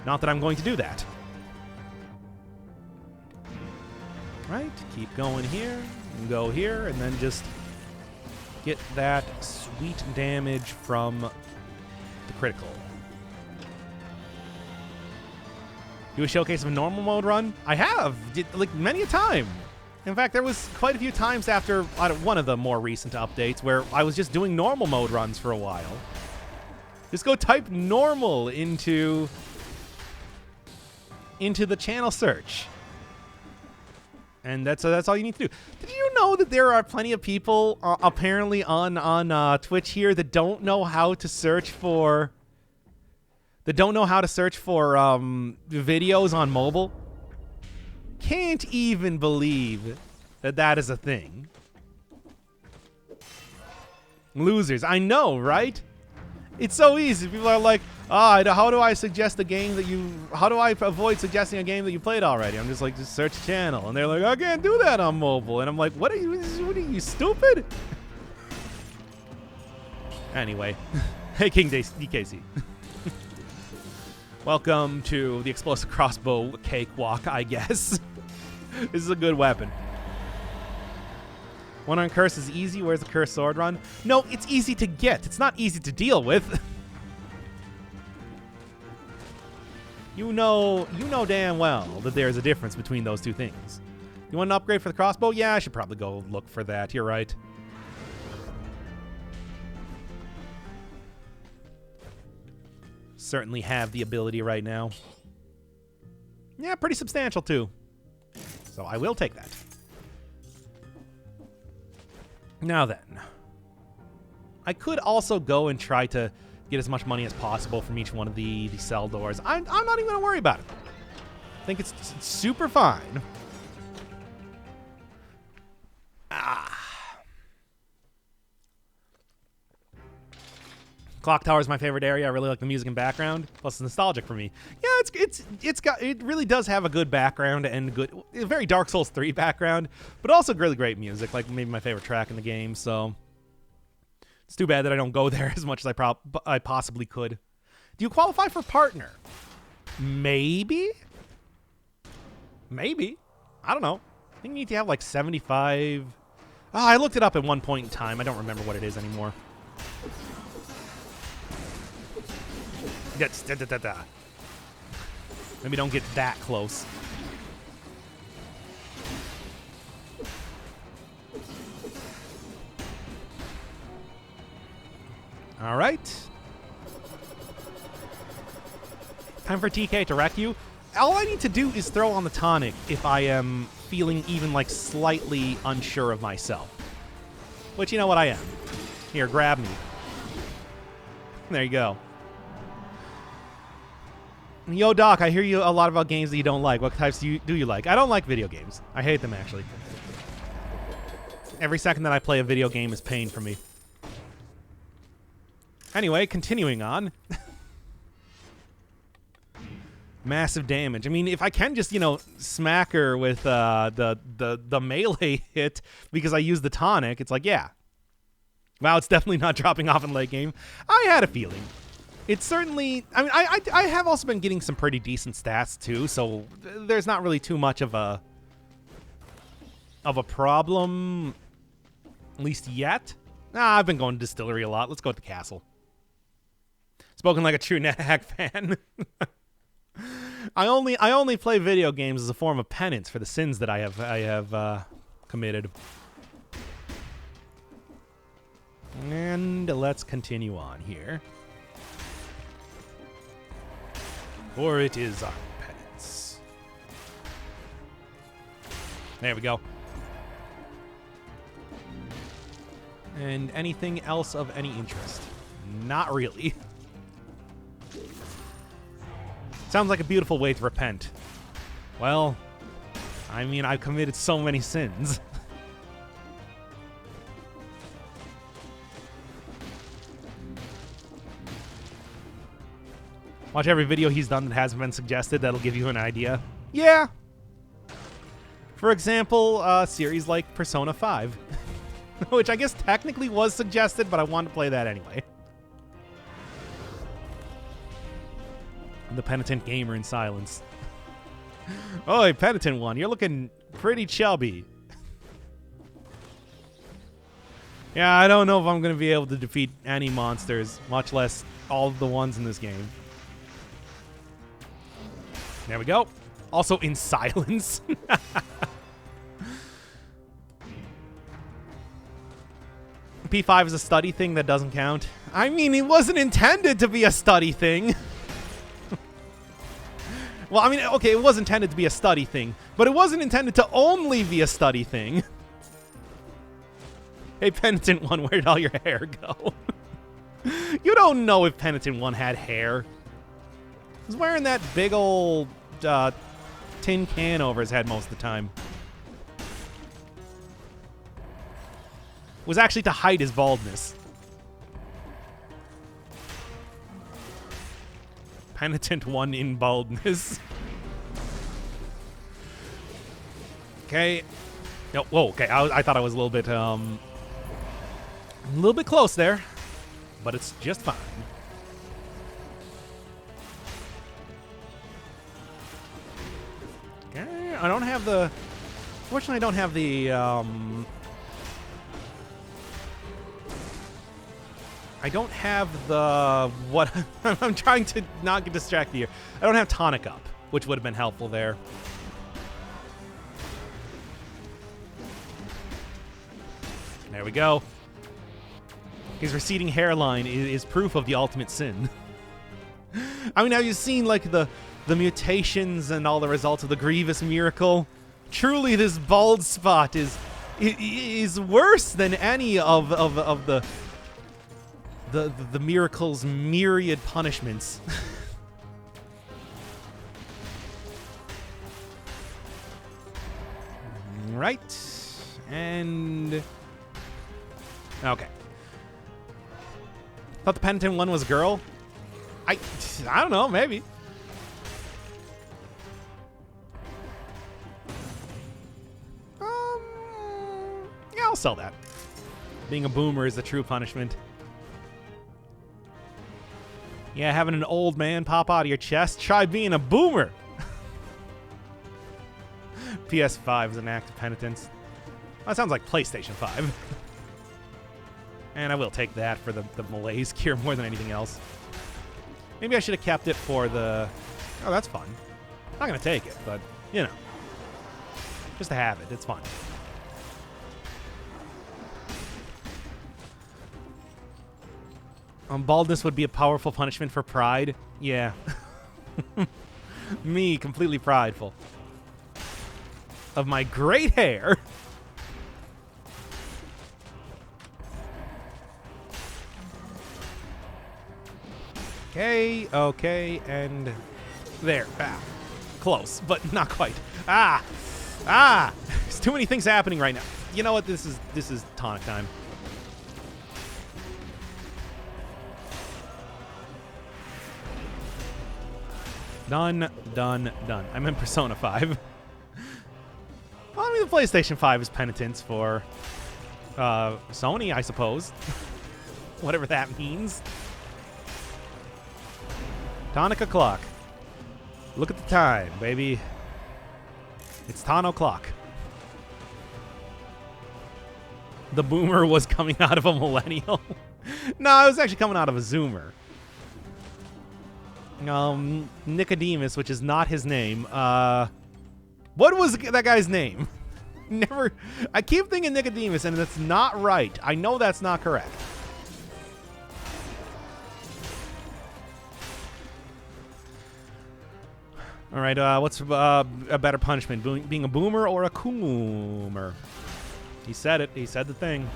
Not that I'm going to do that. Right, keep going here, and go here, and then just get that sweet damage from the critical. Do a showcase of a normal mode run? I have, like many a time. In fact, there was quite a few times after one of the more recent updates where I was just doing normal mode runs for a while. Just go type normal into the channel search. And that's all you need to do. Did you know that there are plenty of people apparently on Twitch here that don't know how to search for videos on mobile? Can't even believe that is a thing. Losers, I know, right? It's so easy. People are like, how do I suggest a game that how do I avoid suggesting a game that you played already? I'm just like, just search channel. And they're like, I can't do that on mobile. And I'm like, what are you stupid? Anyway, hey, King DKC. Welcome to the explosive crossbow cakewalk, I guess. This is a good weapon. One on curse is easy. Where's the curse sword run? No, it's easy to get. It's not easy to deal with. You know damn well that there's a difference between those two things. You want an upgrade for the crossbow? Yeah, I should probably go look for that. You're right. Certainly have the ability right now. Yeah, pretty substantial too. So I will take that. Now then, I could also go and try to get as much money as possible from each one of the cell doors. I'm not even going to worry about it. I think it's super fine. Clock Tower is my favorite area. I really like the music and background. Plus, it's nostalgic for me. Yeah, it really does have a good background and a very Dark Souls 3 background, but also really great music. Like maybe my favorite track in the game. So it's too bad that I don't go there as much as I possibly could. Do you qualify for partner? Maybe. Maybe. I don't know. I think you need to have like 75. Oh, I looked it up at one point in time. I don't remember what it is anymore. Maybe don't get that close. All right. Time for TK to wreck you. All I need to do is throw on the tonic if I am feeling even like slightly unsure of myself. Which, you know what, I am. Here, grab me. There you go. Yo, Doc, I hear you a lot about games that you don't like. What types do you like? I don't like video games. I hate them, actually. Every second that I play a video game is pain for me. Anyway, continuing on. Massive damage. I mean, if I can just, smack her with the melee hit because I use the tonic, it's like, yeah. Wow, it's definitely not dropping off in late game. I had a feeling. It's certainly, I mean, I have also been getting some pretty decent stats too, so there's not really too much of a problem, at least yet. I've been going to Distillery a lot. Let's go to the castle. Spoken like a true NetHack fan. I only play video games as a form of penance for the sins that I have committed. And let's continue on here. For it is our penance. There we go. And anything else of any interest? Not really. Sounds like a beautiful way to repent. Well, I mean, I've committed so many sins. Watch every video he's done that hasn't been suggested. That'll give you an idea. Yeah. For example, a series like Persona 5. Which I guess technically was suggested, but I wanted to play that anyway. The penitent gamer in silence. Oi, penitent one, you're looking pretty chubby. Yeah, I don't know if I'm going to be able to defeat any monsters, much less all of the ones in this game. There we go. Also in silence. P5 is a study thing that doesn't count. I mean, it wasn't intended to be a study thing. Well, I mean, okay, it was intended to be a study thing, but it wasn't intended to only be a study thing. Hey, Penitent One, where'd all your hair go? You don't know if Penitent One had hair. He's wearing that big old tin can over his head most of the time. Was actually to hide his baldness. Penitent One in baldness. Okay. No, whoa, okay. I thought I was a little bit close there, but it's just fine. Okay, I don't have the... Fortunately, I don't have the... I don't have the... What... I'm trying to not get distracted here. I don't have Tonic up, which would have been helpful there. There we go. His receding hairline is proof of the ultimate sin. I mean, have you seen, like, the mutations and all the results of the grievous miracle? Truly, this bald spot is worse than any of the miracle's myriad punishments. Right. And... Okay. Thought the Penitent One was a girl? I don't know, maybe. Yeah, I'll sell that. Being a boomer is the true punishment. Yeah, having an old man pop out of your chest? Try being a boomer! PS5 is an act of penitence. That sounds like PlayStation 5. And I will take that for the Malaise cure more than anything else. Maybe I should have kept it for the... Oh, that's fun. I'm not going to take it, but, you know. Just to have it. It's fun. Baldness would be a powerful punishment for pride. Yeah. Me, completely prideful. Of my great hair. Okay, and there. Ah, close, but not quite. There's too many things happening right now. You know what? This is Tonic time. Done. I'm in Persona 5. Well, I mean, the PlayStation 5 is penitence for Sony, I suppose. Whatever that means. Tonic o'clock. Look at the time, baby. It's ton o'clock. The boomer was coming out of a millennial. No, it was actually coming out of a zoomer. Nicodemus, which is not his name. What was that guy's name? Never. I keep thinking Nicodemus, and that's not right. I know that's not correct. All right, what's a better punishment? Being a boomer or a coomer? He said it. He said the thing.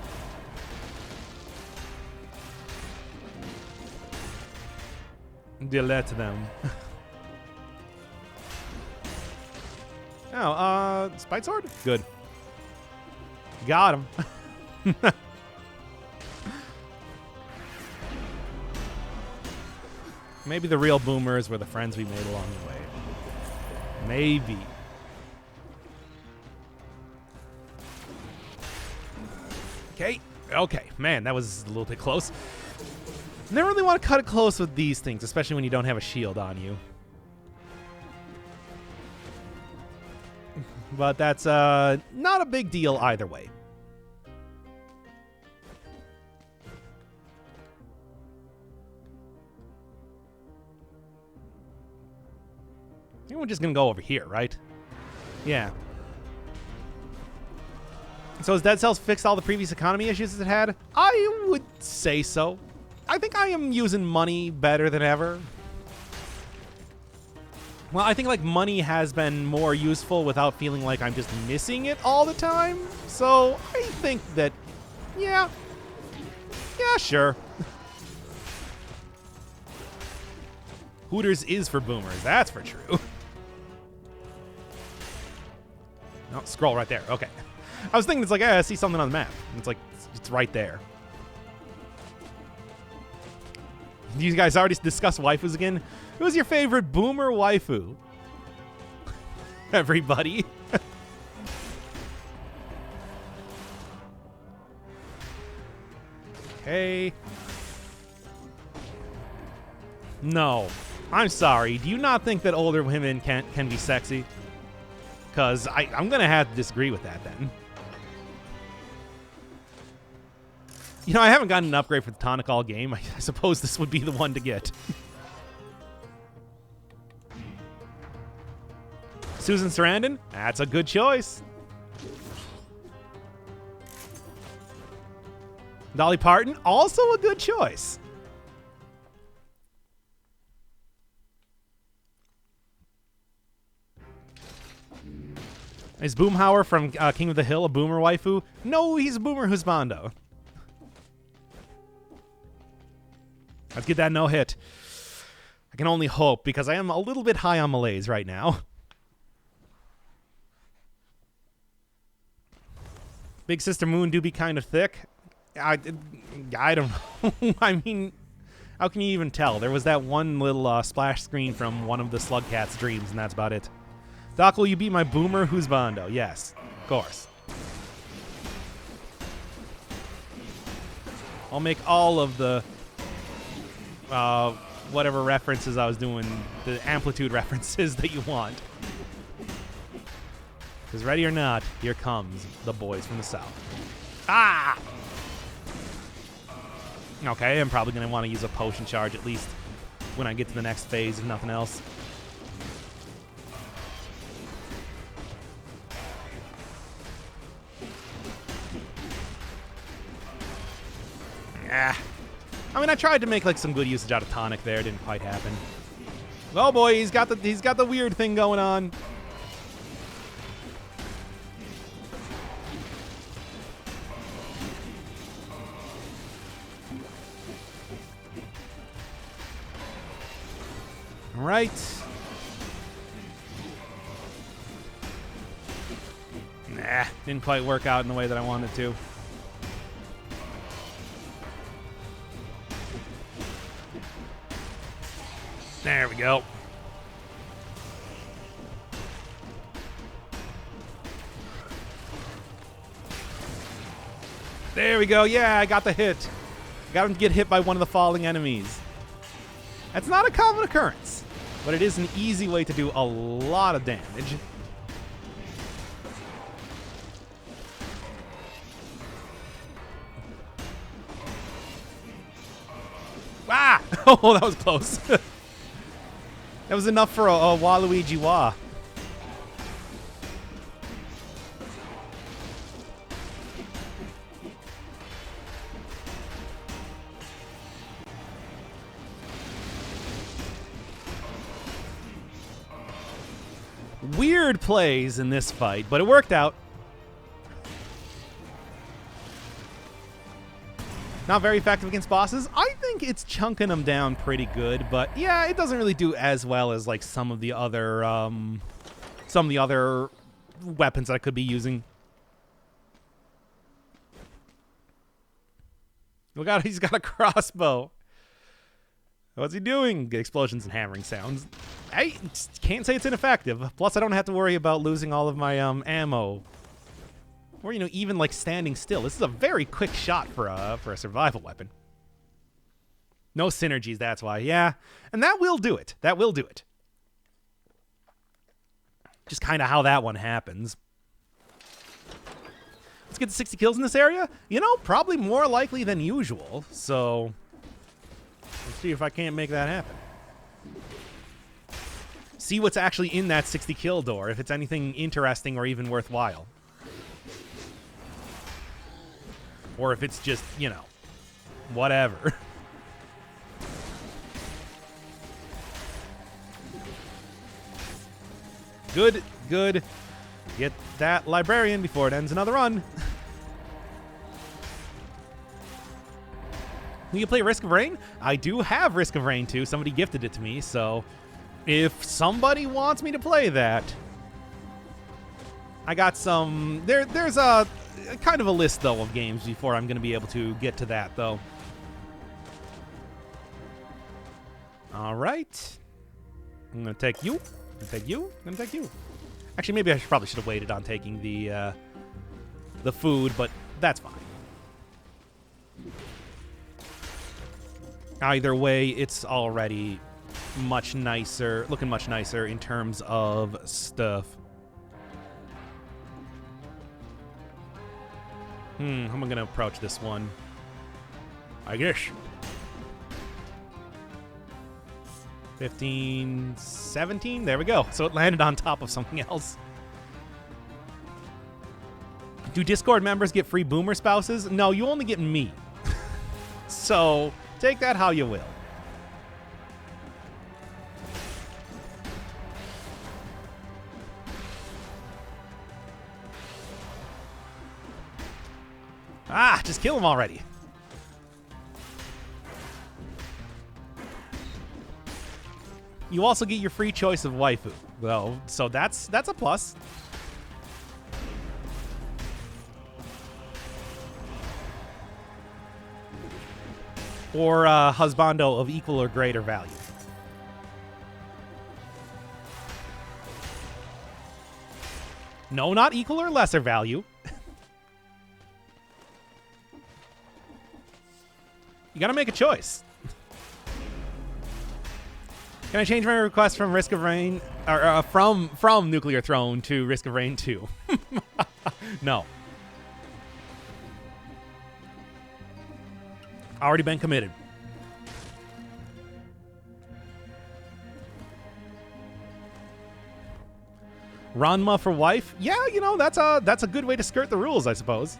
Delete them. Oh, Spite Sword? Good. Got him. Maybe the real boomers were the friends we made along the way. Maybe. Okay. Okay. Man, that was a little bit close. Never really want to cut it close with these things, especially when you don't have a shield on you. But that's not a big deal either way. I think we're just going to go over here, right? Yeah. So has Dead Cells fixed all the previous economy issues it had? I would say so. I think I am using money better than ever. Well, I think like money has been more useful without feeling like I'm just missing it all the time. So I think that, yeah, sure. Hooters is for boomers, that's for true. No, scroll right there, okay. I was thinking it's like, I see something on the map. It's like, it's right there. You guys already discussed waifus again? Who's your favorite boomer waifu? Everybody. Okay. No. I'm sorry. Do you not think that older women can be sexy? Because I'm going to have to disagree with that then. You know, I haven't gotten an upgrade for the Tonic all game. I suppose this would be the one to get. Susan Sarandon? That's a good choice. Dolly Parton? Also a good choice. Is Boomhauer from King of the Hill a boomer waifu? No, he's a boomer husbando. Let's get that no hit. I can only hope, because I am a little bit high on Malaise right now. Big Sister Moon do be kind of thick. I don't know. I mean, how can you even tell? There was that one little splash screen from one of the Slugcat's dreams, and that's about it. Doc, will you be my boomer husbando? Yes, of course. I'll make all of the whatever references I was doing, the amplitude references that you want. Because ready or not, here comes the boys from the south. Ah! Okay, I'm probably going to want to use a potion charge at least when I get to the next phase, if nothing else. Yeah. I mean, I tried to make like some good usage out of Tonic there. Didn't quite happen. Oh boy, he's got the weird thing going on. All right. Nah, didn't quite work out in the way that I wanted to. There we go. There we go. Yeah, I got the hit. Got him to get hit by one of the falling enemies. That's not a common occurrence, but it is an easy way to do a lot of damage. Ah! Oh, that was close. That was enough for a Waluigi Wah. Weird plays in this fight, but it worked out. Not very effective against bosses. I think it's chunking them down pretty good, but yeah, it doesn't really do as well as like some of the other weapons that I could be using. Look out, he's got a crossbow. What's he doing? Explosions and hammering sounds. I can't say it's ineffective. Plus, I don't have to worry about losing all of my ammo. Or, you know, even like standing still. This is a very quick shot for a survival weapon. No synergies, that's why. Yeah, and that will do it. That will do it. Just kind of how that one happens. Let's get to 60 kills in this area. You know, probably more likely than usual. So, let's see if I can't make that happen. See what's actually in that 60 kill door, if it's anything interesting or even worthwhile. Or if it's just, you know, whatever. Good, good. Get that librarian before it ends another run. Will you play Risk of Rain? I do have Risk of Rain 2. Somebody gifted it to me, so if somebody wants me to play that, I got some... There's a kind of a list, though, of games before I'm going to be able to get to that, though. All right. I'm going to take you. I'm going to take you. I'm going to take you. Actually, maybe I probably should have waited on taking the food, but that's fine. Either way, it's already much nicer, looking much nicer in terms of stuff. How am I going to approach this one? I guess. 15, 17. There we go. So it landed on top of something else. Do Discord members get free boomer spouses? No, you only get me. So take that how you will. Ah, just kill him already. You also get your free choice of waifu, though, so that's a plus. Or husbando of equal or greater value. No, not equal or lesser value. You gotta make a choice. Can I change my request from Risk of Rain, or from Nuclear Throne to Risk of Rain 2? No. Already been committed. Ranma for wife? Yeah, you know, that's a good way to skirt the rules, I suppose.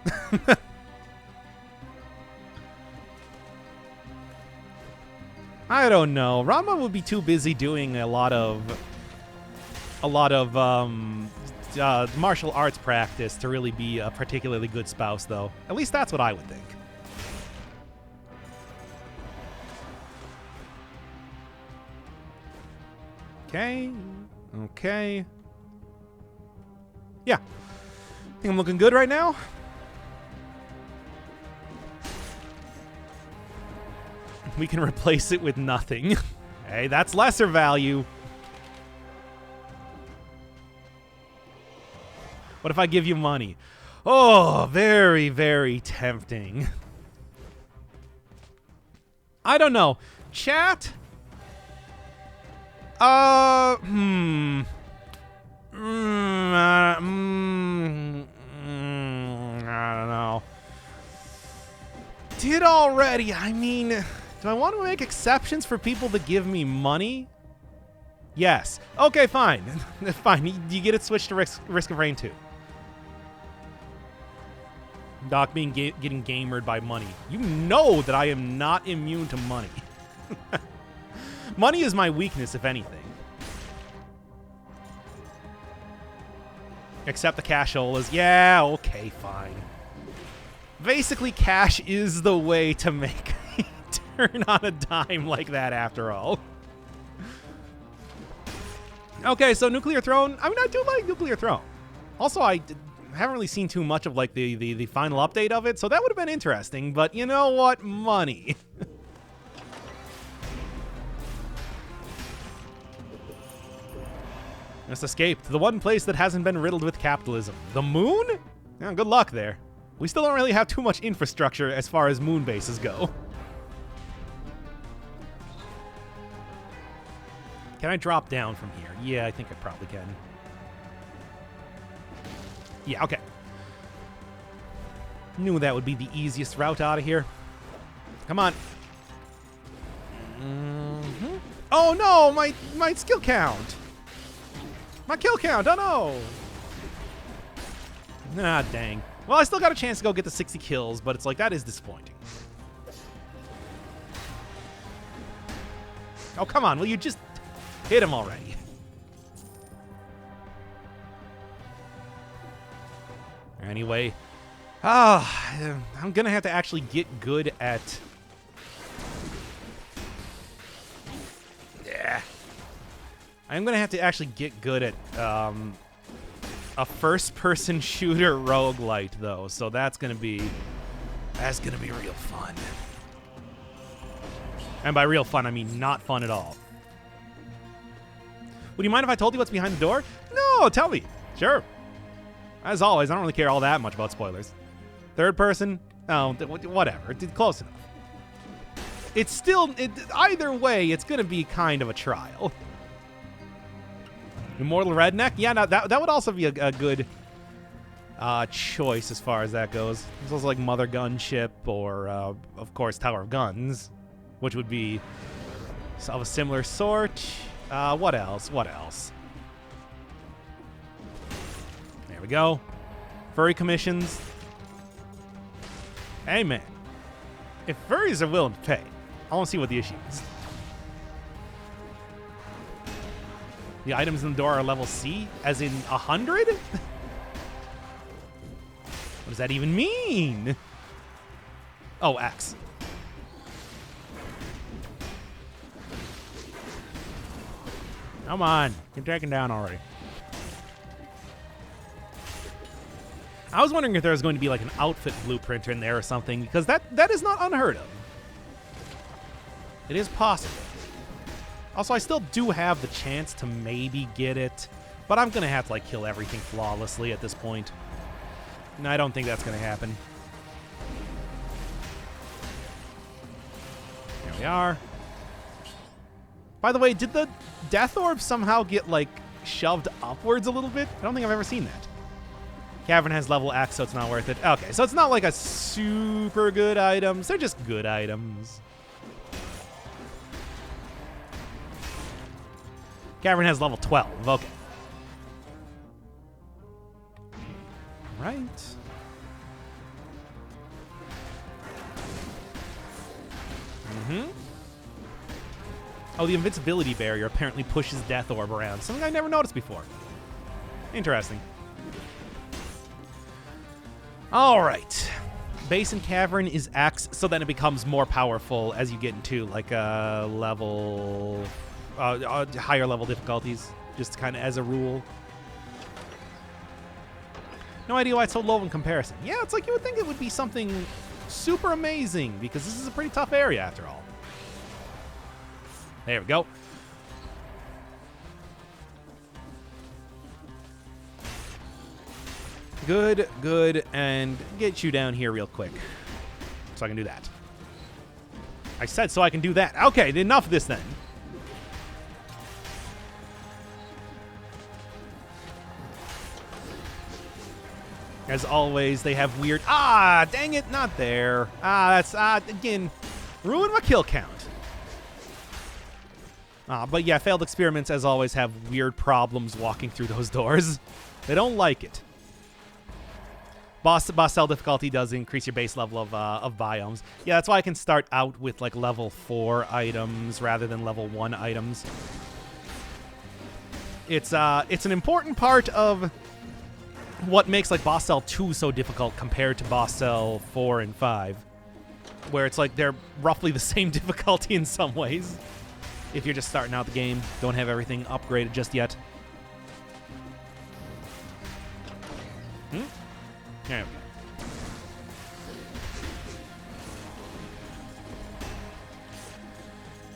I don't know. Ranma would be too busy doing a lot of martial arts practice to really be a particularly good spouse, though. At least that's what I would think. Okay. Okay. Yeah. Think I'm looking good right now? We can replace it with nothing. Hey, that's lesser value. What if I give you money? Oh, very, very tempting. I don't know. Chat? I don't know. Did already. I mean, do I want to make exceptions for people that give me money? Yes. Okay, fine. Fine. You get it switched to Risk of Rain 2. Doc being getting gamered by money. You know that I am not immune to money. Money is my weakness, if anything. Except the casholas. Yeah, okay, fine. Basically, cash is the way to make me turn on a dime like that after all. Okay, so Nuclear Throne. I mean, I do like Nuclear Throne. Also, I haven't really seen too much of like the final update of it, so that would have been interesting. But you know what? Money. Just escaped the one place that hasn't been riddled with capitalism. The moon? Yeah, good luck there. We still don't really have too much infrastructure as far as moon bases go. Can I drop down from here? Yeah, I think I probably can. Yeah, okay. Knew that would be the easiest route out of here. Come on. Mm-hmm. Oh no, my skill count. My kill count, oh no. Ah, dang. Well, I still got a chance to go get the 60 kills, but it's like, that is disappointing. Oh, come on, will you just hit him already? Anyway, I'm gonna have to actually get good at... Yeah. I'm gonna have to actually get good at a first-person shooter roguelite, though. So that's gonna be real fun. And by real fun, I mean not fun at all. Would you mind if I told you what's behind the door? No, tell me. Sure. As always, I don't really care all that much about spoilers. Third person? Oh, whatever. Close enough. It's still... either way, it's going to be kind of a trial. Immortal Redneck? Yeah, no, that would also be a good choice as far as that goes. It's also like Mother Gunship or, of course, Tower of Guns, which would be of a similar sort. What else? What else? There we go. Furry commissions. Hey, man. If furries are willing to pay, I want to see what the issue is. The items in the door are level C, as in 100? What does that even mean? Oh, X. Come on, get taken down already. I was wondering if there was going to be like an outfit blueprint in there or something, because that is not unheard of. It is possible. Also, I still do have the chance to maybe get it, but I'm gonna have to like kill everything flawlessly at this point. And I don't think that's gonna happen. Here we are. By the way, did the Death Orb somehow get, like, shoved upwards a little bit? I don't think I've ever seen that. Cavern has level X, so it's not worth it. Okay, so it's not like a super good items. They're just good items. Cavern has level 12. Okay. Right. Mm-hmm. Oh, the invincibility barrier apparently pushes Death Orb around. Something I never noticed before. Interesting. All right. Base and Cavern is X, so then it becomes more powerful as you get into like a level, higher level difficulties, just kind of as a rule. No idea why it's so low in comparison. Yeah, it's like you would think it would be something super amazing because this is a pretty tough area after all. There we go. Good, good, and get you down here real quick so I can do that. I said so I can do that. Okay, enough of this then. As always, they have weird... Ah, dang it, not there. Ah, that's, again, ruin my kill count. But yeah, failed experiments, as always, have weird problems walking through those doors. They don't like it. Boss cell difficulty does increase your base level of biomes. Yeah, that's why I can start out with like level 4 items rather than level 1 items. It's an important part of what makes like boss cell 2 so difficult compared to boss cell 4 and 5, where it's like they're roughly the same difficulty in some ways. If you're just starting out the game, don't have everything upgraded just yet. There we go.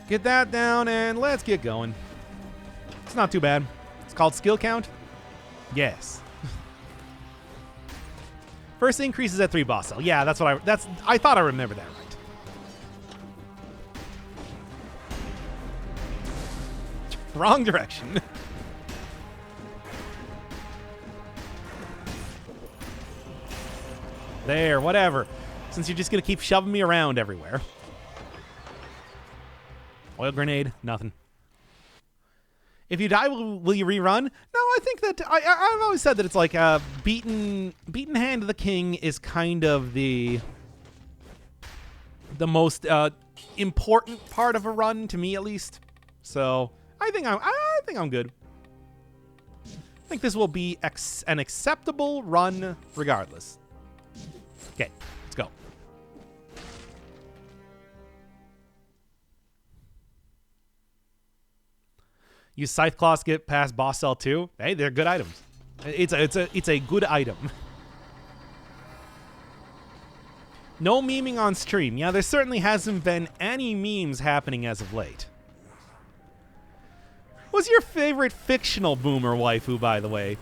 Get that down and let's get going. It's not too bad. It's called skill count. Yes. First increase is at 3 boss cell. Yeah, that's what I thought I remembered that right. Wrong direction. There, whatever. Since you're just going to keep shoving me around everywhere. Oil grenade, nothing. If you die, will you rerun? No, I think that... I've always said that it's like beaten Hand of the King is kind of the most important part of a run, to me at least. So, I think I'm good. I think this will be an acceptable run regardless. Okay, let's go. Use Scythe Claws to get past Boss Cell 2. Hey, they're good items. It's a good item. No memeing on stream. Yeah, there certainly hasn't been any memes happening as of late. What's your favorite fictional boomer waifu, by the way?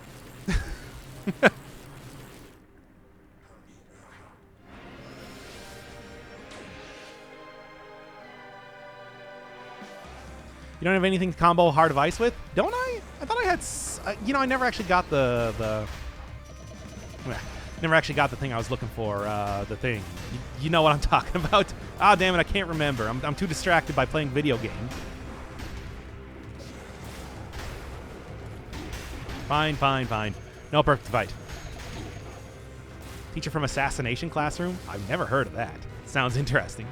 You don't have anything to combo Heart of Ice with? Don't I? I thought I had... I never actually got the never actually got the thing I was looking for, the thing. You know what I'm talking about. Ah, damn it, I can't remember. I'm too distracted by playing video games. Fine. No perfect fight. Teacher from Assassination Classroom? I've never heard of that. Sounds interesting.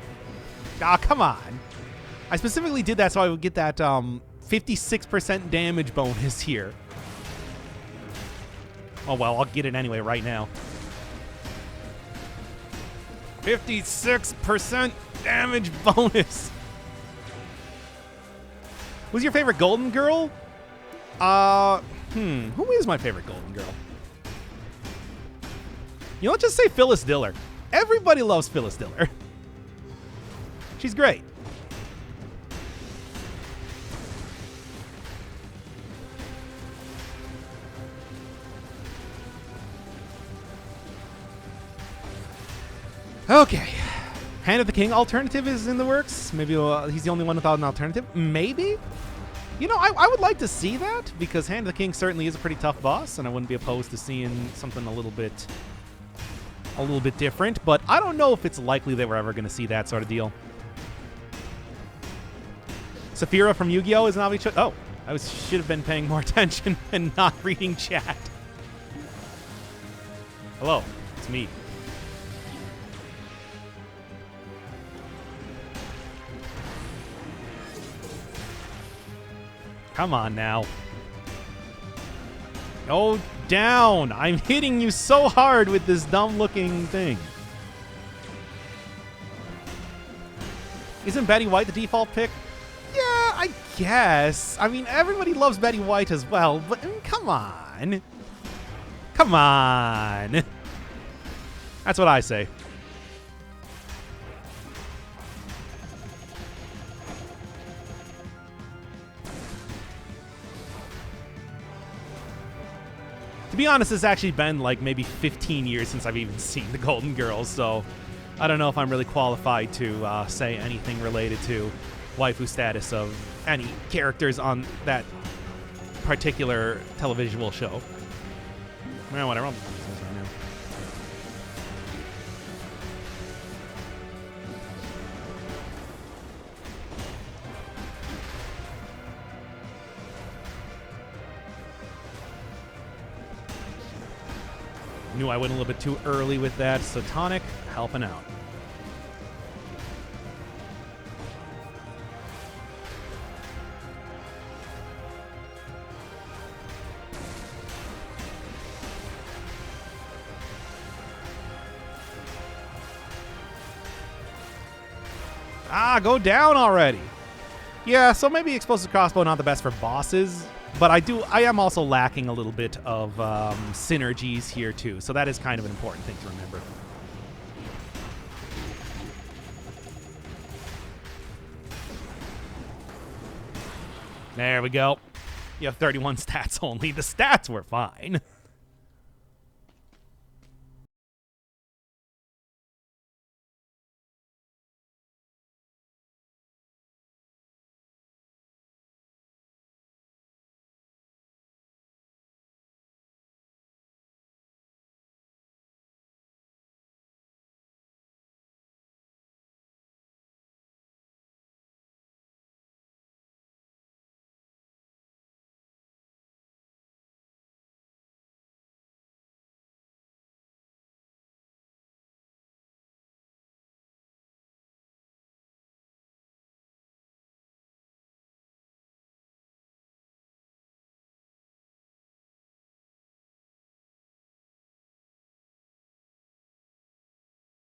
Ah, come on. I specifically did that so I would get that 56% damage bonus here. Oh, well, I'll get it anyway right now. 56% damage bonus. Who's your favorite Golden Girl? Who is my favorite Golden Girl? You know, let's just say Phyllis Diller. Everybody loves Phyllis Diller. She's great. Okay. Hand of the King alternative is in the works. Maybe he's the only one without an alternative. Maybe? You know, I would like to see that, because Hand of the King certainly is a pretty tough boss, and I wouldn't be opposed to seeing something a little bit different, but I don't know if it's likely that we're ever going to see that sort of deal. Saphira from Yu-Gi-Oh! Is an obvious choice. Oh, I should have been paying more attention and not reading chat. Hello, it's me. Come on now. Oh, down. I'm hitting you so hard with this dumb-looking thing. Isn't Betty White the default pick? Yeah, I guess. I mean, everybody loves Betty White as well, but come on. Come on. That's what I say. To be honest, it's actually been like maybe 15 years since I've even seen the Golden Girls, so I don't know if I'm really qualified to say anything related to waifu status of any characters on that particular televisual show. Well, whatever. I'll do this right now. Knew I went a little bit too early with that, so Tonic helping out. Ah, go down already. Yeah, so maybe explosive crossbow not the best for bosses, but I am also lacking a little bit of synergies here too, so that is kind of an important thing to remember. There we go. You have 31 stats only. The stats were fine.